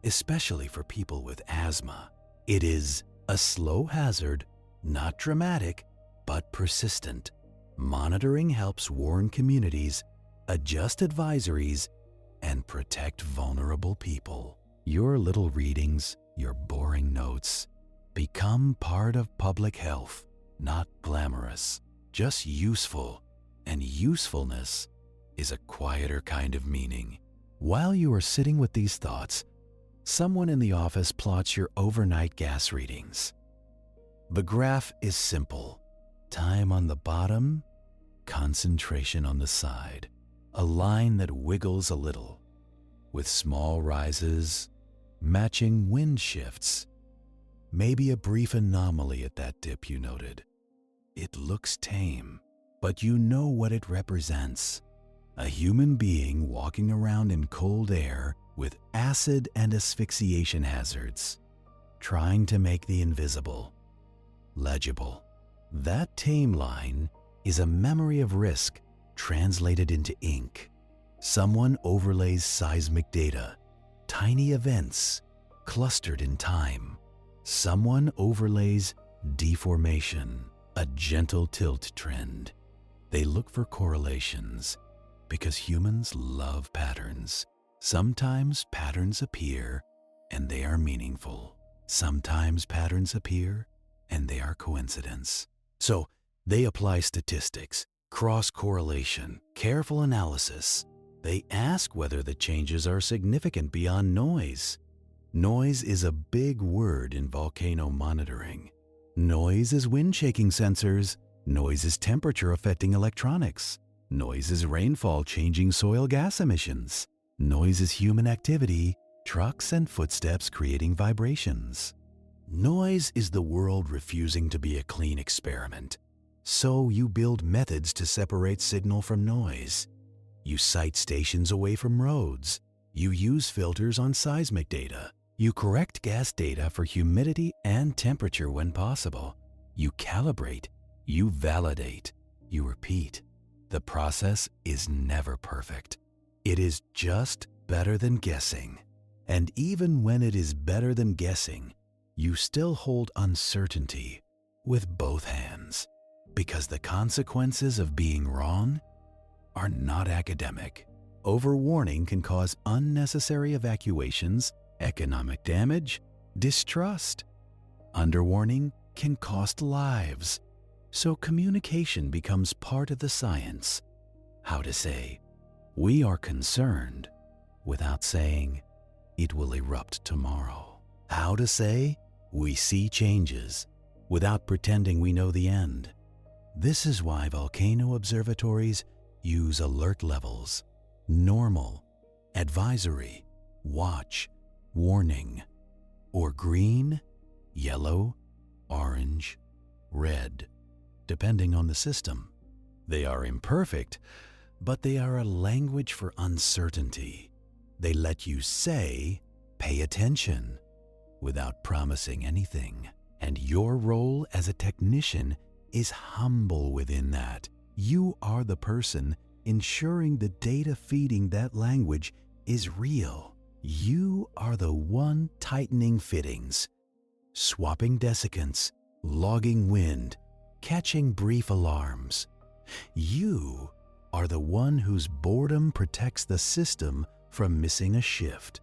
A: especially for people with asthma. It is a slow hazard, not dramatic, but persistent. Monitoring helps warn communities, adjust advisories, and protect vulnerable people. Your little readings, your boring notes, become part of public health, not glamorous, just useful, and usefulness is a quieter kind of meaning. While you are sitting with these thoughts, someone in the office plots your overnight gas readings. The graph is simple. Time on the bottom, concentration on the side. A line that wiggles a little, with small rises, matching wind shifts. Maybe a brief anomaly at that dip you noted. It looks tame, but you know what it represents. A human being walking around in cold air with acid and asphyxiation hazards, trying to make the invisible legible. That tame line is a memory of risk translated into ink. Someone overlays seismic data, tiny events clustered in time. Someone overlays deformation, a gentle tilt trend. They look for correlations because humans love patterns. Sometimes patterns appear and they are meaningful. Sometimes patterns appear and they are coincidence. So they apply statistics, cross-correlation, careful analysis. They ask whether the changes are significant beyond noise. Noise is a big word in volcano monitoring. Noise is wind shaking sensors. Noise is temperature affecting electronics. Noise is rainfall changing soil gas emissions. Noise is human activity, trucks and footsteps creating vibrations. Noise is the world refusing to be a clean experiment. So you build methods to separate signal from noise. You site stations away from roads. You use filters on seismic data. You correct gas data for humidity and temperature when possible. You calibrate. You validate. You repeat. The process is never perfect. It is just better than guessing. And even when it is better than guessing, you still hold uncertainty with both hands, because the consequences of being wrong are not academic. Overwarning can cause unnecessary evacuations, economic damage, distrust. Underwarning can cost lives. So communication becomes part of the science. How to say, "We are concerned," without saying, "It will erupt tomorrow." How to say, "We see changes," without pretending we know the end. This is why volcano observatories use alert levels: normal, advisory, watch, warning, or green, yellow, orange, red, depending on the system. They are imperfect, but they are a language for uncertainty. They let you say, "Pay attention," without promising anything. And your role as a technician is humble within that. You are the person ensuring the data feeding that language is real. You are the one tightening fittings, swapping desiccants, logging wind, catching brief alarms. You are the one whose boredom protects the system from missing a shift.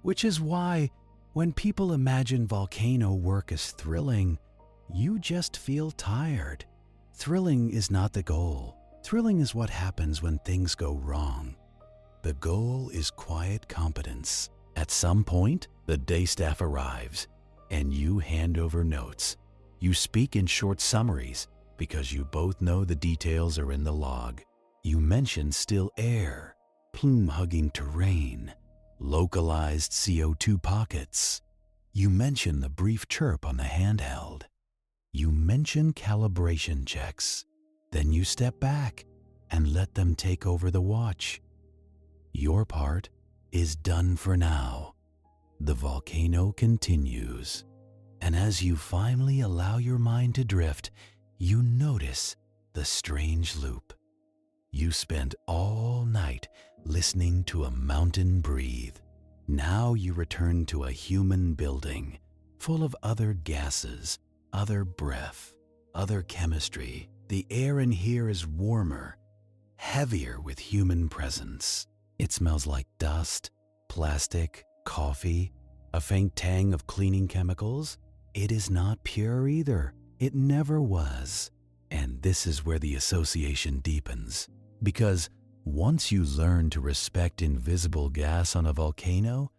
A: Which is why when people imagine volcano work as thrilling, you just feel tired. Thrilling is not the goal. Thrilling is what happens when things go wrong. The goal is quiet competence. At some point, the day staff arrives, and you hand over notes. You speak in short summaries because you both know the details are in the log. You mention still air, plume-hugging terrain, localized CO2 pockets. You mention the brief chirp on the handheld. You mention calibration checks. Then you step back and let them take over the watch. Your part is done for now. The volcano continues. And as you finally allow your mind to drift, you notice the strange loop. You spent all night listening to a mountain breathe. Now you return to a human building full of other gases, other breath, other chemistry. The air in here is warmer, heavier with human presence. It smells like dust, plastic, coffee, a faint tang of cleaning chemicals. It is not pure either. It never was. And this is where the association deepens. Because once you learn to respect invisible gas on a volcano,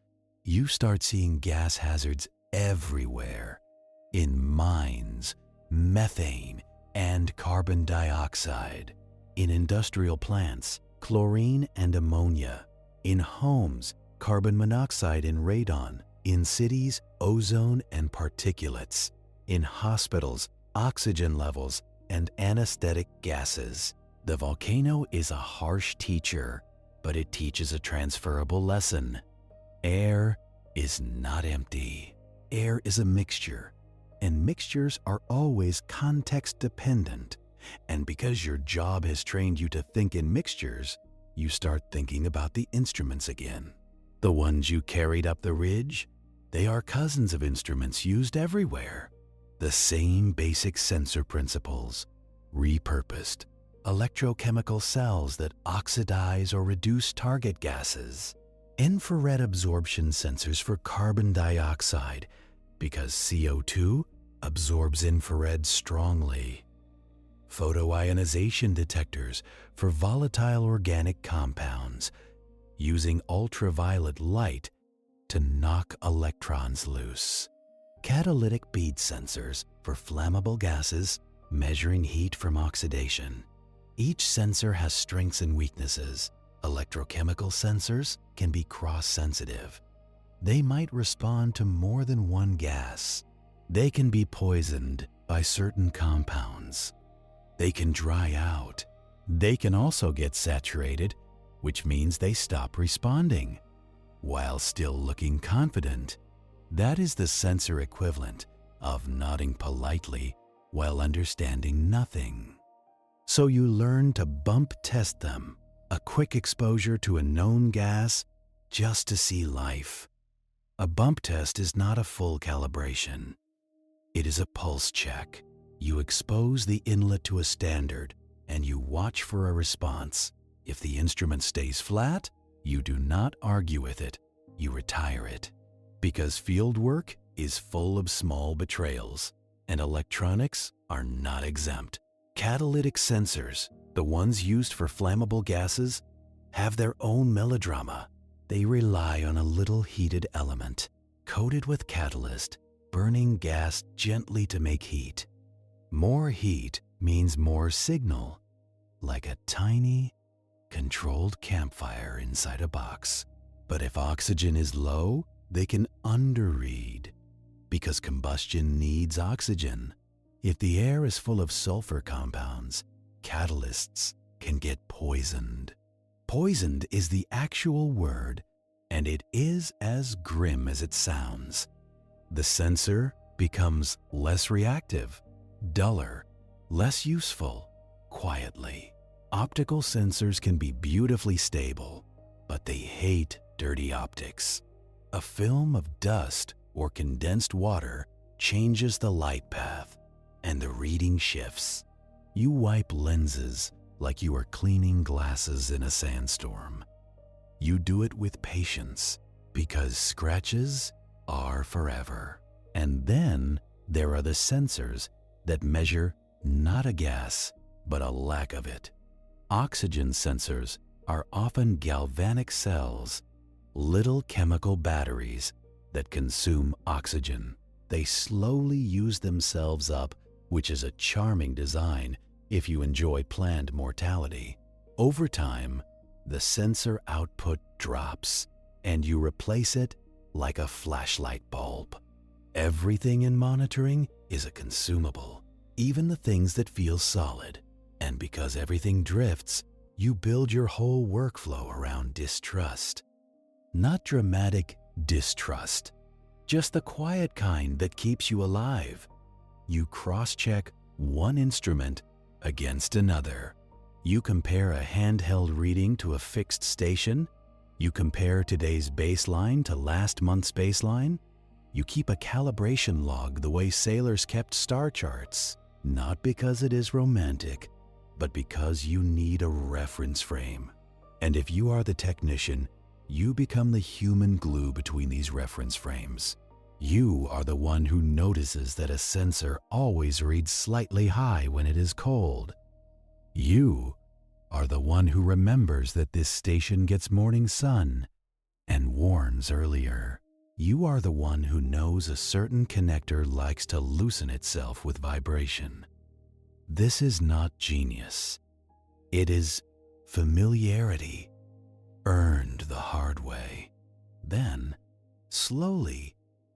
A: you start seeing gas hazards everywhere. In mines, methane, and carbon dioxide. In industrial plants, chlorine and ammonia. In homes, carbon monoxide and radon. In cities, ozone and particulates. In hospitals, oxygen levels and anesthetic gases. The volcano is a harsh teacher, but it teaches a transferable lesson. Air is not empty. Air is a mixture, and mixtures are always context dependent. And because your job has trained you to think in mixtures, you start thinking about the instruments again. The ones you carried up the ridge, they are cousins of instruments used everywhere. The same basic sensor principles, repurposed, electrochemical cells that oxidize or reduce target gases, infrared absorption sensors for carbon dioxide because CO2 absorbs infrared strongly, photoionization detectors for volatile organic compounds using ultraviolet light to knock electrons loose, catalytic bead sensors for flammable gases measuring heat from oxidation. Each sensor has strengths and weaknesses. Electrochemical sensors can be cross-sensitive. They might respond to more than one gas. They can be poisoned by certain compounds. They can dry out. They can also get saturated, which means they stop responding, while still looking confident. That is the sensor equivalent of nodding politely while understanding nothing. So you learn to bump test them, a quick exposure to a known gas just to see life. A bump test is not a full calibration. It is a pulse check. You expose the inlet to a standard and you watch for a response. If the instrument stays flat, you do not argue with it. You retire it. Because field work is full of small betrayals, and electronics are not exempt. Catalytic sensors, the ones used for flammable gases, have their own melodrama. They rely on a little heated element, coated with catalyst, burning gas gently to make heat. More heat means more signal, like a tiny, controlled campfire inside a box. But if oxygen is low, they can underread, because combustion needs oxygen. If the air is full of sulfur compounds, catalysts can get poisoned. Poisoned is the actual word, and it is as grim as it sounds. The sensor becomes less reactive, duller, less useful, quietly. Optical sensors can be beautifully stable, but they hate dirty optics. A film of dust or condensed water changes the light path, and the reading shifts. You wipe lenses like you are cleaning glasses in a sandstorm. You do it with patience, because scratches are forever. And then there are the sensors that measure not a gas, but a lack of it. Oxygen sensors are often galvanic cells, little chemical batteries that consume oxygen. They slowly use themselves up, which is a charming design if you enjoy planned mortality. Over time, the sensor output drops, and you replace it like a flashlight bulb. Everything in monitoring is a consumable, even the things that feel solid. And because everything drifts, you build your whole workflow around distrust. Not dramatic distrust, just the quiet kind that keeps you alive. You cross-check one instrument against another. You compare a handheld reading to a fixed station. You compare today's baseline to last month's baseline. You keep a calibration log the way sailors kept star charts, not because it is romantic, but because you need a reference frame. And if you are the technician, you become the human glue between these reference frames. You are the one who notices that a sensor always reads slightly high when it is cold. You are the one who remembers that this station gets morning sun and warns earlier. You are the one who knows a certain connector likes to loosen itself with vibration. This is not genius. It is familiarity, earned the hard way. Then, slowly,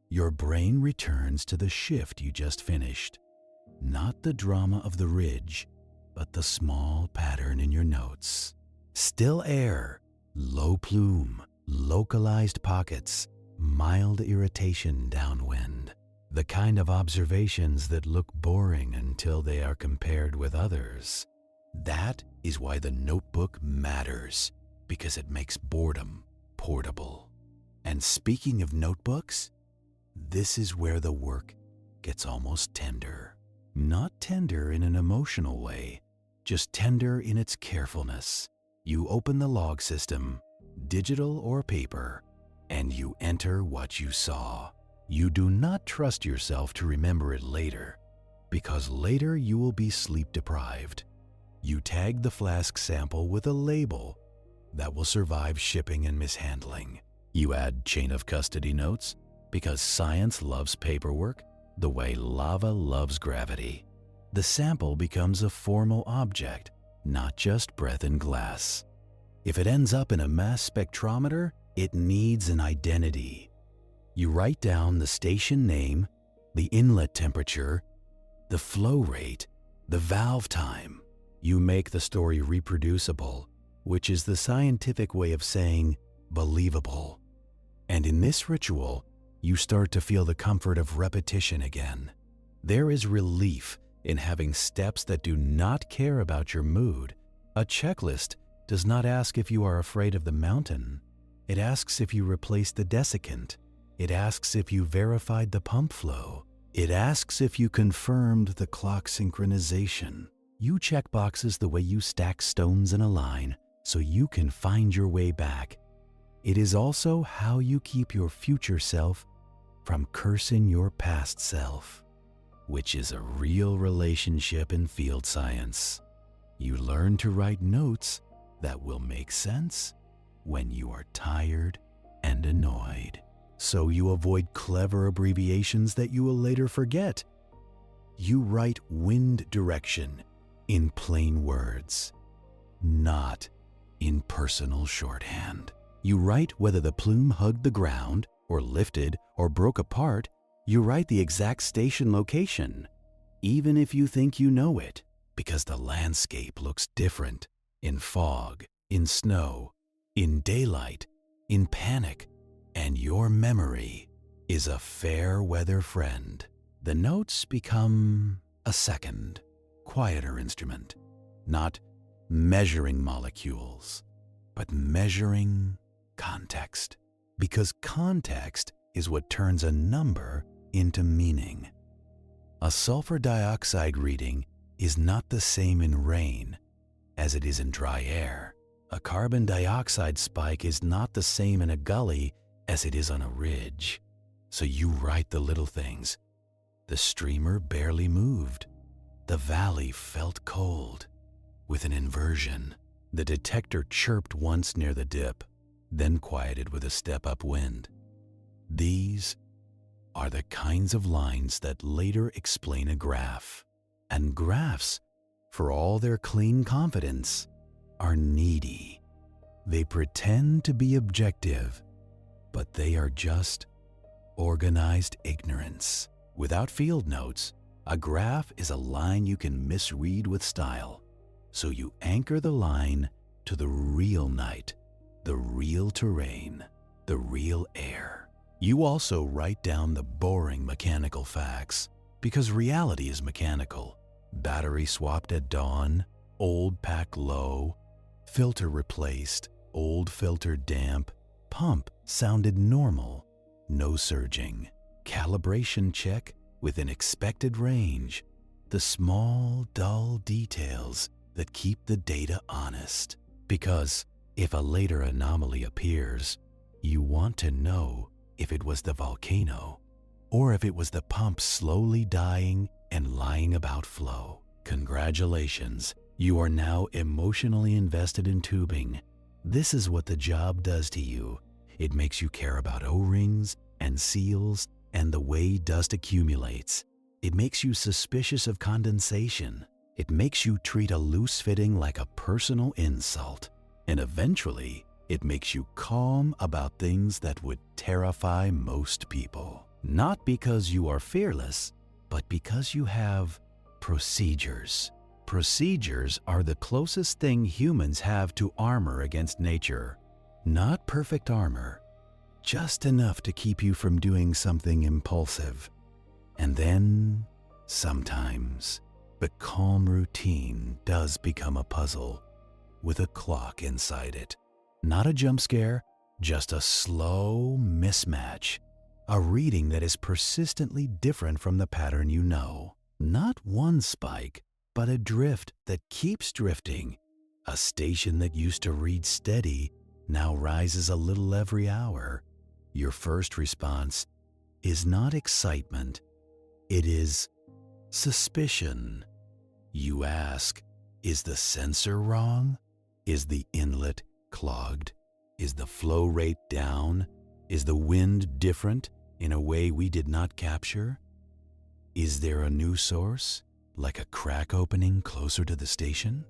A: your brain returns to the shift you just finished. Not the drama of the ridge, but the small pattern in your notes. Still air, low plume, localized pockets, mild irritation downwind. The kind of observations that look boring until they are compared with others. That is why the notebook matters. because it makes boredom portable. And speaking of notebooks, this is where the work gets almost tender. Not tender in an emotional way, just tender in its carefulness. You open the log system, digital or paper, and you enter what you saw. You do not trust yourself to remember it later, because later you will be sleep deprived. You tag the flask sample with a label that will survive shipping and mishandling. You add chain of custody notes, because science loves paperwork the way lava loves gravity. The sample becomes a formal object, not just breath and glass. If it ends up in a mass spectrometer, it needs an identity. You write down the station name, the inlet temperature, the flow rate, the valve time. You make the story reproducible, which is the scientific way of saying believable. And in this ritual, you start to feel the comfort of repetition again. There is relief in having steps that do not care about your mood. A checklist does not ask if you are afraid of the mountain. It asks if you replaced the desiccant. It asks if you verified the pump flow. It asks if you confirmed the clock synchronization. You check boxes the way you stack stones in a line so you can find your way back. It is also how you keep your future self from cursing your past self, which is a real relationship in field science. You learn to write notes that will make sense when you are tired and annoyed, so you avoid clever abbreviations that you will later forget. You write wind direction in plain words, not in personal shorthand. You write whether the plume hugged the ground, or lifted, or broke apart. You write the exact station location, even if you think you know it, because the landscape looks different in fog, in snow, in daylight, in panic, and your memory is a fair weather friend. The notes become a second, quieter instrument, not measuring molecules, but measuring context, because context is what turns a number into meaning. A sulfur dioxide reading is not the same in rain as it is in dry air. A carbon dioxide spike is not the same in a gully as it is on a ridge. So you write the little things. The streamer barely moved. The valley felt cold. With an inversion, the detector chirped once near the dip, then quieted with a step-up wind. These are the kinds of lines that later explain a graph. And graphs, for all their clean confidence, are needy. They pretend to be objective, but they are just organized ignorance. Without field notes, a graph is a line you can misread with style. So you anchor the line to the real night, the real terrain, the real air. You also write down the boring mechanical facts, because reality is mechanical. Battery swapped at dawn, old pack low, filter replaced, old filter damp, pump sounded normal, no surging, calibration check within expected range, the small, dull details that keep the data honest. Because if a later anomaly appears, you want to know if it was the volcano or if it was the pump slowly dying and lying about flow. Congratulations, you are now emotionally invested in tubing. This is what the job does to you. It makes you care about O-rings and seals and the way dust accumulates. It makes you suspicious of condensation. It makes you treat a loose fitting like a personal insult. And eventually, it makes you calm about things that would terrify most people. Not because you are fearless, but because you have procedures. Procedures are the closest thing humans have to armor against nature. Not perfect armor, just enough to keep you from doing something impulsive. And then, sometimes, the calm routine does become a puzzle with a clock inside it. Not a jump scare, just a slow mismatch. A reading that is persistently different from the pattern you know. Not one spike, but a drift that keeps drifting. A station that used to read steady now rises a little every hour. Your first response is not excitement, it is suspicion. You ask, is the sensor wrong? Is the inlet clogged? Is the flow rate down? Is the wind different in a way we did not capture? Is there a new source, like a crack opening closer to the station?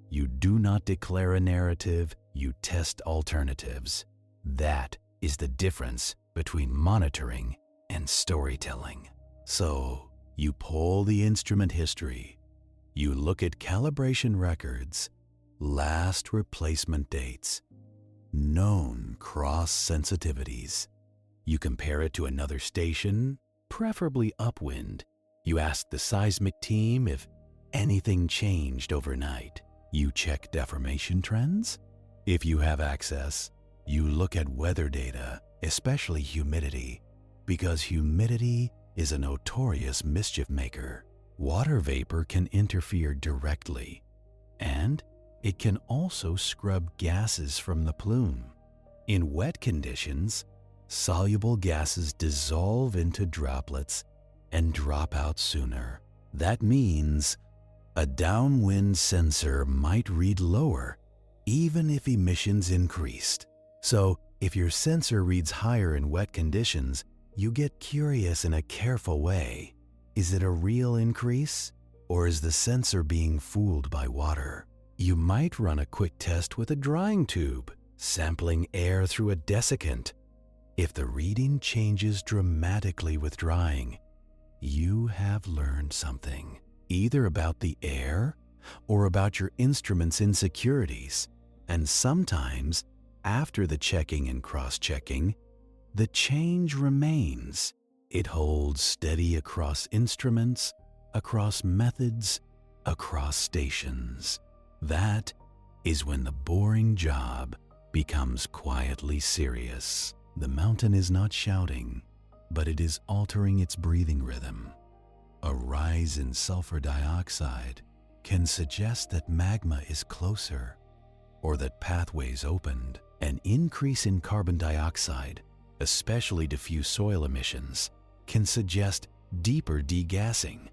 A: You do not declare a narrative, you test alternatives. That is the difference between monitoring and storytelling. So, you poll the instrument history. You look at calibration records, last replacement dates, known cross-sensitivities. You compare it to another station, preferably upwind. You ask the seismic team if anything changed overnight. You check deformation trends. If you have access, you look at weather data, especially humidity, because humidity is a notorious mischief maker. Water vapor can interfere directly, and it can also scrub gases from the plume. In wet conditions, soluble gases dissolve into droplets and drop out sooner. That means a downwind sensor might read lower, even if emissions increased. So, if your sensor reads higher in wet conditions, you get curious in a careful way. Is it a real increase, or is the sensor being fooled by water? You might run a quick test with a drying tube, sampling air through a desiccant. If the reading changes dramatically with drying, you have learned something, either about the air or about your instrument's insecurities. And sometimes, after the checking and cross-checking, the change remains. It holds steady across instruments, across methods, across stations. That is when the boring job becomes quietly serious. The mountain is not shouting, but it is altering its breathing rhythm. A rise in sulfur dioxide can suggest that magma is closer, or that pathways opened. An increase in carbon dioxide, especially diffuse soil emissions, can suggest deeper degassing.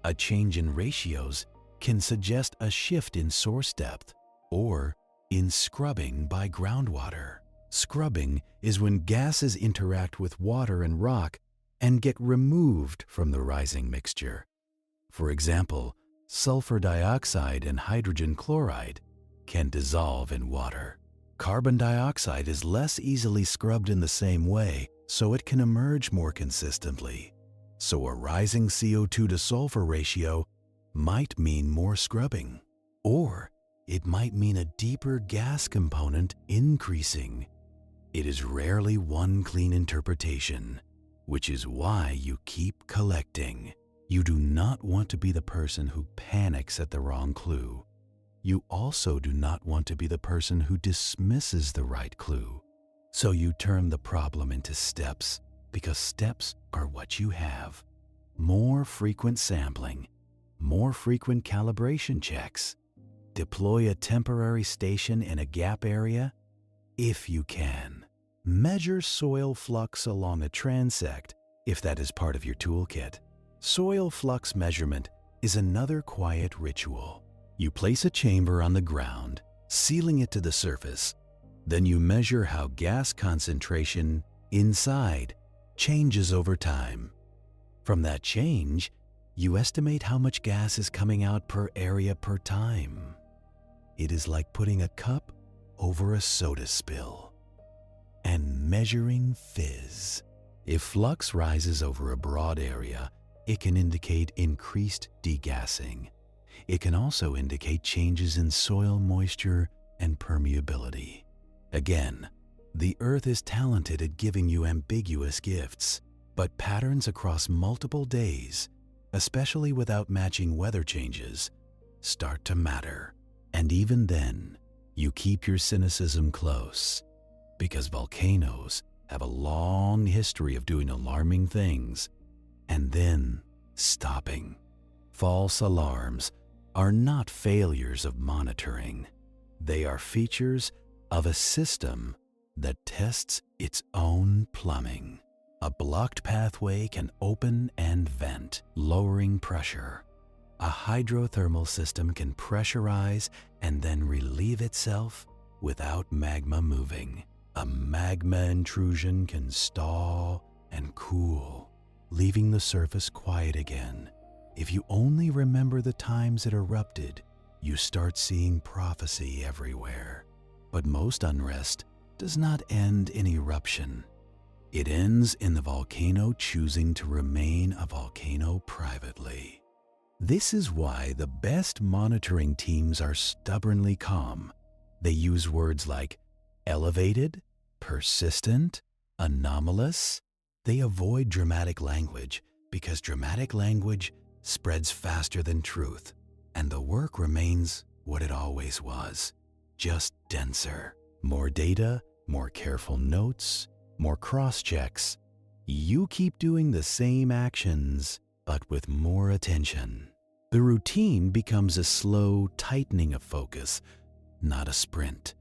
A: A change in ratios can suggest a shift in source depth or in scrubbing by groundwater. Scrubbing is when gases interact with water and rock and get removed from the rising mixture. For example, sulfur dioxide and hydrogen chloride can dissolve in water. Carbon dioxide is less easily scrubbed in the same way, so it can emerge more consistently. So a rising CO2 to sulfur ratio might mean more scrubbing, or it might mean a deeper gas component increasing. It is rarely one clean interpretation, which is why you keep collecting. You do not want to be the person who panics at the wrong clue. You also do not want to be the person who dismisses the right clue. So you turn the problem into steps, because steps are what you have. More frequent sampling, more frequent calibration checks. Deploy a temporary station in a gap area if you can. Measure soil flux along a transect if that is part of your toolkit. Soil flux measurement is another quiet ritual. You place a chamber on the ground, sealing it to the surface. Then you measure how gas concentration inside changes over time. From that change, you estimate how much gas is coming out per area per time. It is like putting a cup over a soda spill and measuring fizz. If flux rises over a broad area, it can indicate increased degassing. It can also indicate changes in soil moisture and permeability. Again, the Earth is talented at giving you ambiguous gifts, but patterns across multiple days, especially without matching weather changes, start to matter. And even then, You keep your cynicism close, because volcanoes have a long history of doing alarming things and then stopping. False alarms are not failures of monitoring. They are features of a system that tests its own plumbing. A blocked pathway can open and vent, lowering pressure. A hydrothermal system can pressurize and then relieve itself without magma moving. A magma intrusion can stall and cool, leaving the surface quiet again. If you only remember the times it erupted, you start seeing prophecy everywhere. But most unrest does not end in eruption. It ends in the volcano choosing to remain a volcano privately. This is why the best monitoring teams are stubbornly calm. They use words like elevated, persistent, anomalous. They avoid dramatic language because dramatic language spreads faster than truth, and the work remains what it always was, just denser. More data, more careful notes, more cross-checks. You keep doing the same actions, but with more attention. The routine becomes a slow tightening of focus, not a sprint.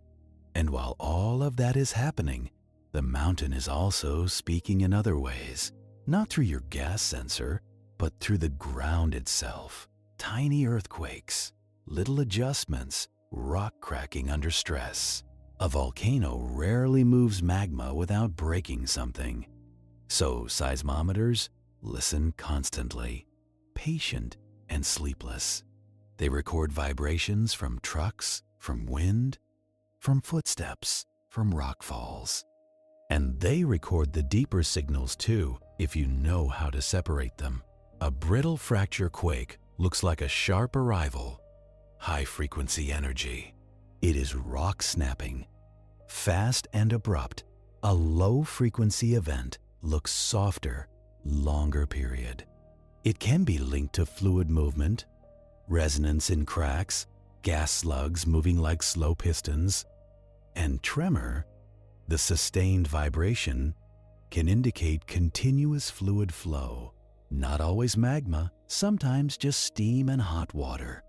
A: And while all of that is happening, the mountain is also speaking in other ways, not through your gas sensor, but through the ground itself. Tiny earthquakes, little adjustments, rock cracking under stress. A volcano rarely moves magma without breaking something. So seismometers listen constantly, patient and sleepless. They record vibrations from trucks, from wind, from footsteps, from rock falls. And they record the deeper signals too, if you know how to separate them. A brittle fracture quake looks like a sharp arrival, high-frequency energy. It is rock snapping, fast and abrupt. A low-frequency event looks softer, longer period. It can be linked to fluid movement, resonance in cracks, gas slugs moving like slow pistons, and tremor, the sustained vibration, can indicate continuous fluid flow. Not always magma, sometimes just steam and hot water.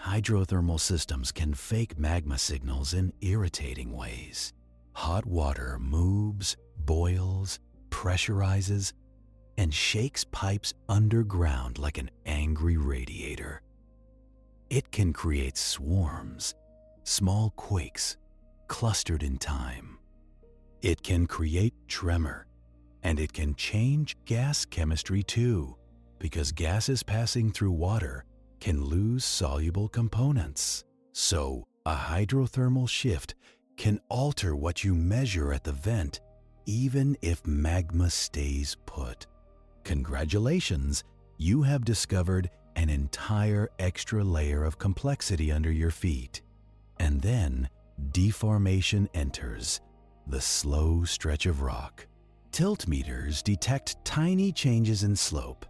A: Hydrothermal systems can fake magma signals in irritating ways. Hot water moves, boils, pressurizes, and shakes pipes underground like an angry radiator. It can create swarms, small quakes, clustered in time. It can create tremor, and it can change gas chemistry too, because gases passing through water can lose soluble components. So, a hydrothermal shift can alter what you measure at the vent, even if magma stays put. Congratulations, you have discovered an entire extra layer of complexity under your feet. And then, deformation enters, the slow stretch of rock. Tilt meters detect tiny changes in slope.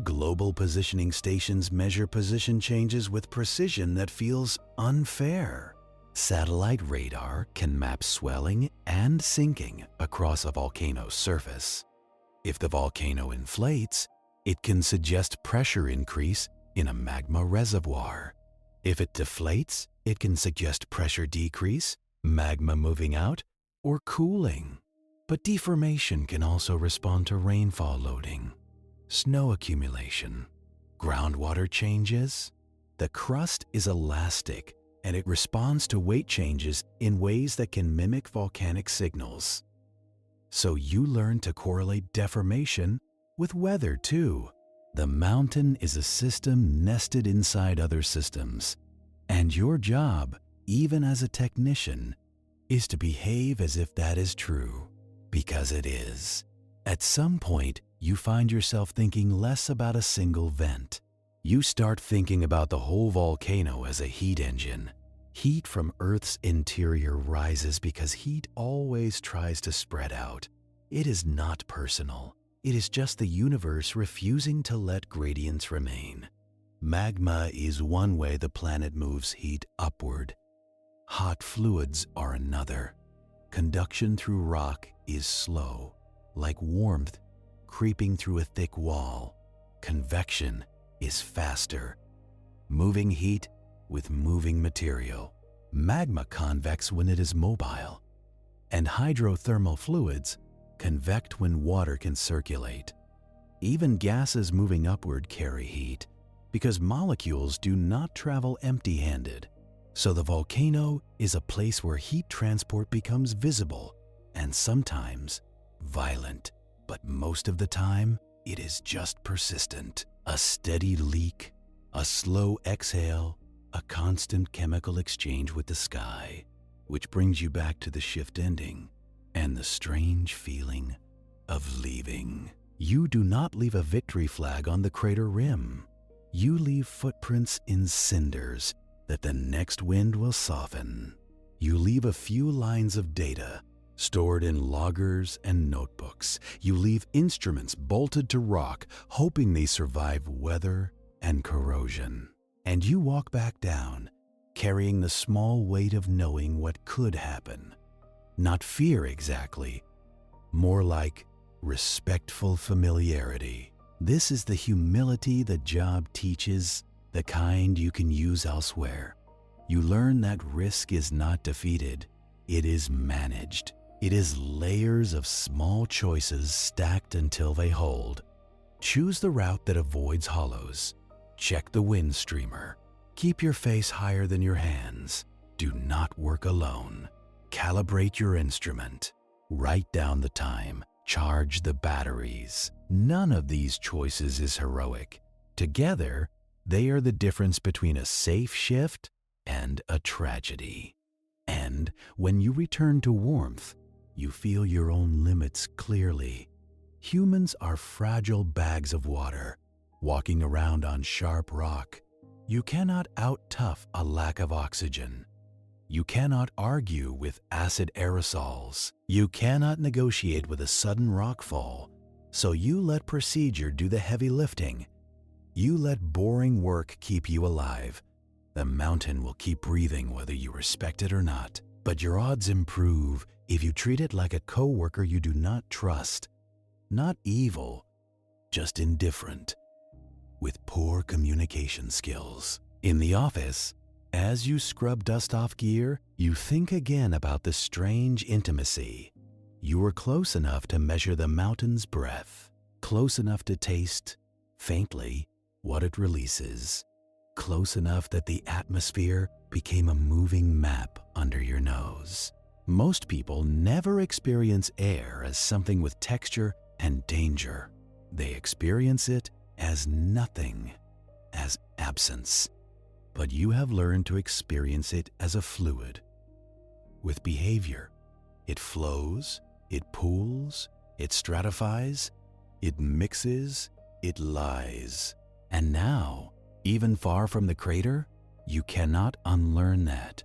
A: Global positioning stations measure position changes with precision that feels unfair. Satellite radar can map swelling and sinking across a volcano's surface. If the volcano inflates, it can suggest pressure increase in a magma reservoir. If it deflates, it can suggest pressure decrease, magma moving out, or cooling. But deformation can also respond to rainfall loading, snow accumulation, groundwater changes. The crust is elastic and it responds to weight changes in ways that can mimic volcanic signals. So you learn to correlate deformation with weather too. The mountain is a system nested inside other systems, and your job, even as a technician, is to behave as if that is true, because it is. At some point, you find yourself thinking less about a single vent. You start thinking about the whole volcano as a heat engine. Heat from Earth's interior rises because heat always tries to spread out. It is not personal. It is just the universe refusing to let gradients remain. Magma is one way the planet moves heat upward. Hot fluids are another. Conduction through rock is slow, like warmth creeping through a thick wall. Convection is faster, moving heat with moving material. Magma convects when it is mobile, and hydrothermal fluids convect when water can circulate. Even gases moving upward carry heat because molecules do not travel empty-handed. So the volcano is a place where heat transport becomes visible and sometimes violent, but most of the time it is just persistent. A steady leak, a slow exhale, a constant chemical exchange with the sky, which brings you back to the shift ending and the strange feeling of leaving. You do not leave a victory flag on the crater rim. You leave footprints in cinders that the next wind will soften. You leave a few lines of data stored in loggers and notebooks. You leave instruments bolted to rock, hoping they survive weather and corrosion. And you walk back down, carrying the small weight of knowing what could happen. Not fear exactly, more like respectful familiarity. This is the humility the job teaches, the kind you can use elsewhere. You learn that risk is not defeated, it is managed. It is layers of small choices stacked until they hold. Choose the route that avoids hollows. Check the wind streamer. Keep your face higher than your hands. Do not work alone. Calibrate your instrument. Write down the time. Charge the batteries. None of these choices is heroic. Together, they are the difference between a safe shift and a tragedy. And when you return to warmth, you feel your own limits clearly. Humans are fragile bags of water, walking around on sharp rock. You cannot out-tough a lack of oxygen. You cannot argue with acid aerosols. You cannot negotiate with a sudden rockfall. So you let procedure do the heavy lifting. You let boring work keep you alive. The mountain will keep breathing whether you respect it or not. But your odds improve if you treat it like a coworker you do not trust. Not evil, just indifferent, with poor communication skills. In the office, as you scrub dust off gear, you think again about the strange intimacy. You were close enough to measure the mountain's breath, close enough to taste, faintly, what it releases, close enough that the atmosphere became a moving map under your nose. Most people never experience air as something with texture and danger. They experience it as nothing, as absence. But you have learned to experience it as a fluid. With behavior, it flows, it pools, it stratifies, it mixes, it lies. And now, even far from the crater, you cannot unlearn that.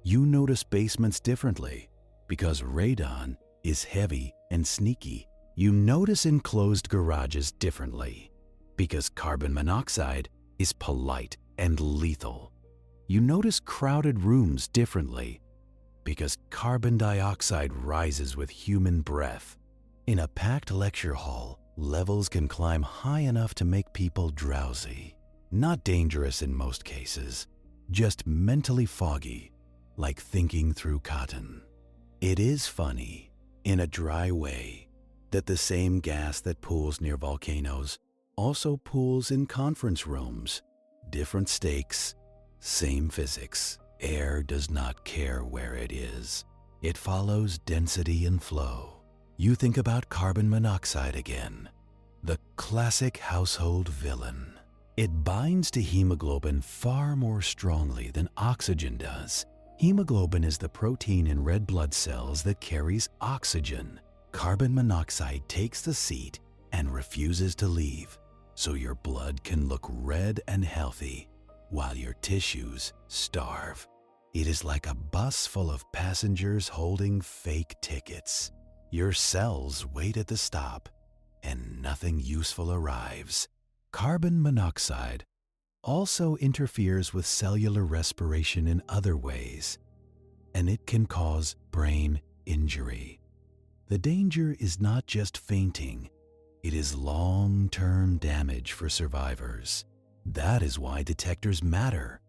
A: You notice basements differently because radon is heavy and sneaky. You notice enclosed garages differently because carbon monoxide is polite and lethal. You notice crowded rooms differently because carbon dioxide rises with human breath. In a packed lecture hall, levels can climb high enough to make people drowsy. Not dangerous in most cases, just mentally foggy, like thinking through cotton. It is funny, in a dry way, that the same gas that pools near volcanoes also pools in conference rooms. Different stakes, same physics. Air does not care where it is. It follows density and flow. You think about carbon monoxide again, the classic household villain. It binds to hemoglobin far more strongly than oxygen does. Hemoglobin is the protein in red blood cells that carries oxygen. Carbon monoxide takes the seat and refuses to leave, so your blood can look red and healthy while your tissues starve. It is like a bus full of passengers holding fake tickets. Your cells wait at the stop and nothing useful arrives. Carbon monoxide also interferes with cellular respiration in other ways. and it can cause brain injury. The danger is not just fainting, it is long-term damage for survivors. That is why detectors matter,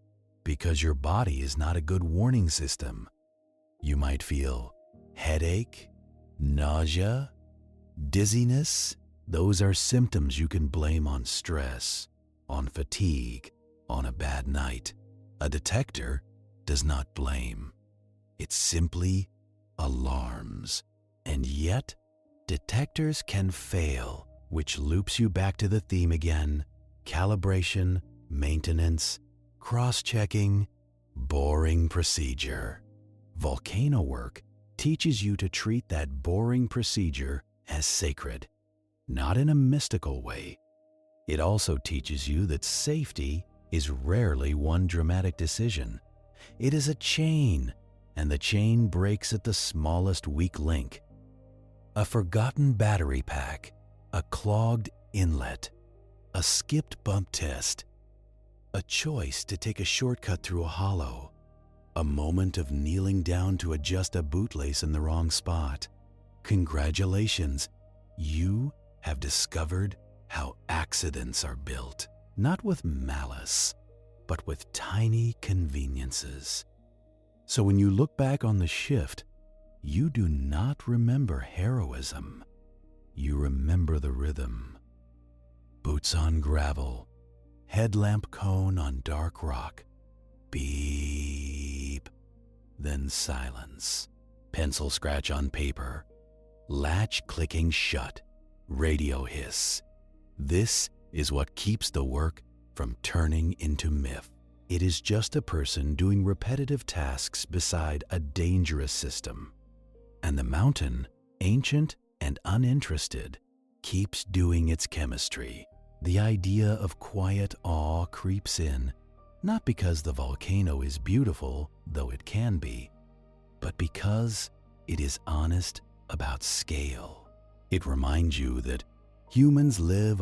A: because your body is not a good warning system. You might feel headache, nausea, dizziness. Those are symptoms you can blame on stress, on fatigue, on a bad night. A detector does not blame. It simply alarms. And yet, detectors can fail, which loops you back to the theme again: calibration, maintenance, cross-checking, boring procedure. Volcano work teaches you to treat that boring procedure as sacred, not in a mystical way. It also teaches you that safety is rarely one dramatic decision. It is a chain, and the chain breaks at the smallest weak link. A forgotten battery pack, a clogged inlet, a skipped bump test, a choice to take a shortcut through a hollow, a moment of kneeling down to adjust a bootlace in the wrong spot. Congratulations, you have discovered how accidents are built, not with malice, but with tiny conveniences. So when you look back on the shift, you do not remember heroism. You remember the rhythm. Boots on gravel, headlamp cone on dark rock, beep, then silence. Pencil scratch on paper, latch clicking shut, radio hiss. This is what keeps the work from turning into myth. It is just a person doing repetitive tasks beside a dangerous system. And the mountain, ancient and uninterested, keeps doing its chemistry. The idea of quiet awe creeps in, not because the volcano is beautiful, though it can be, but because it is honest about scale. It reminds you that humans live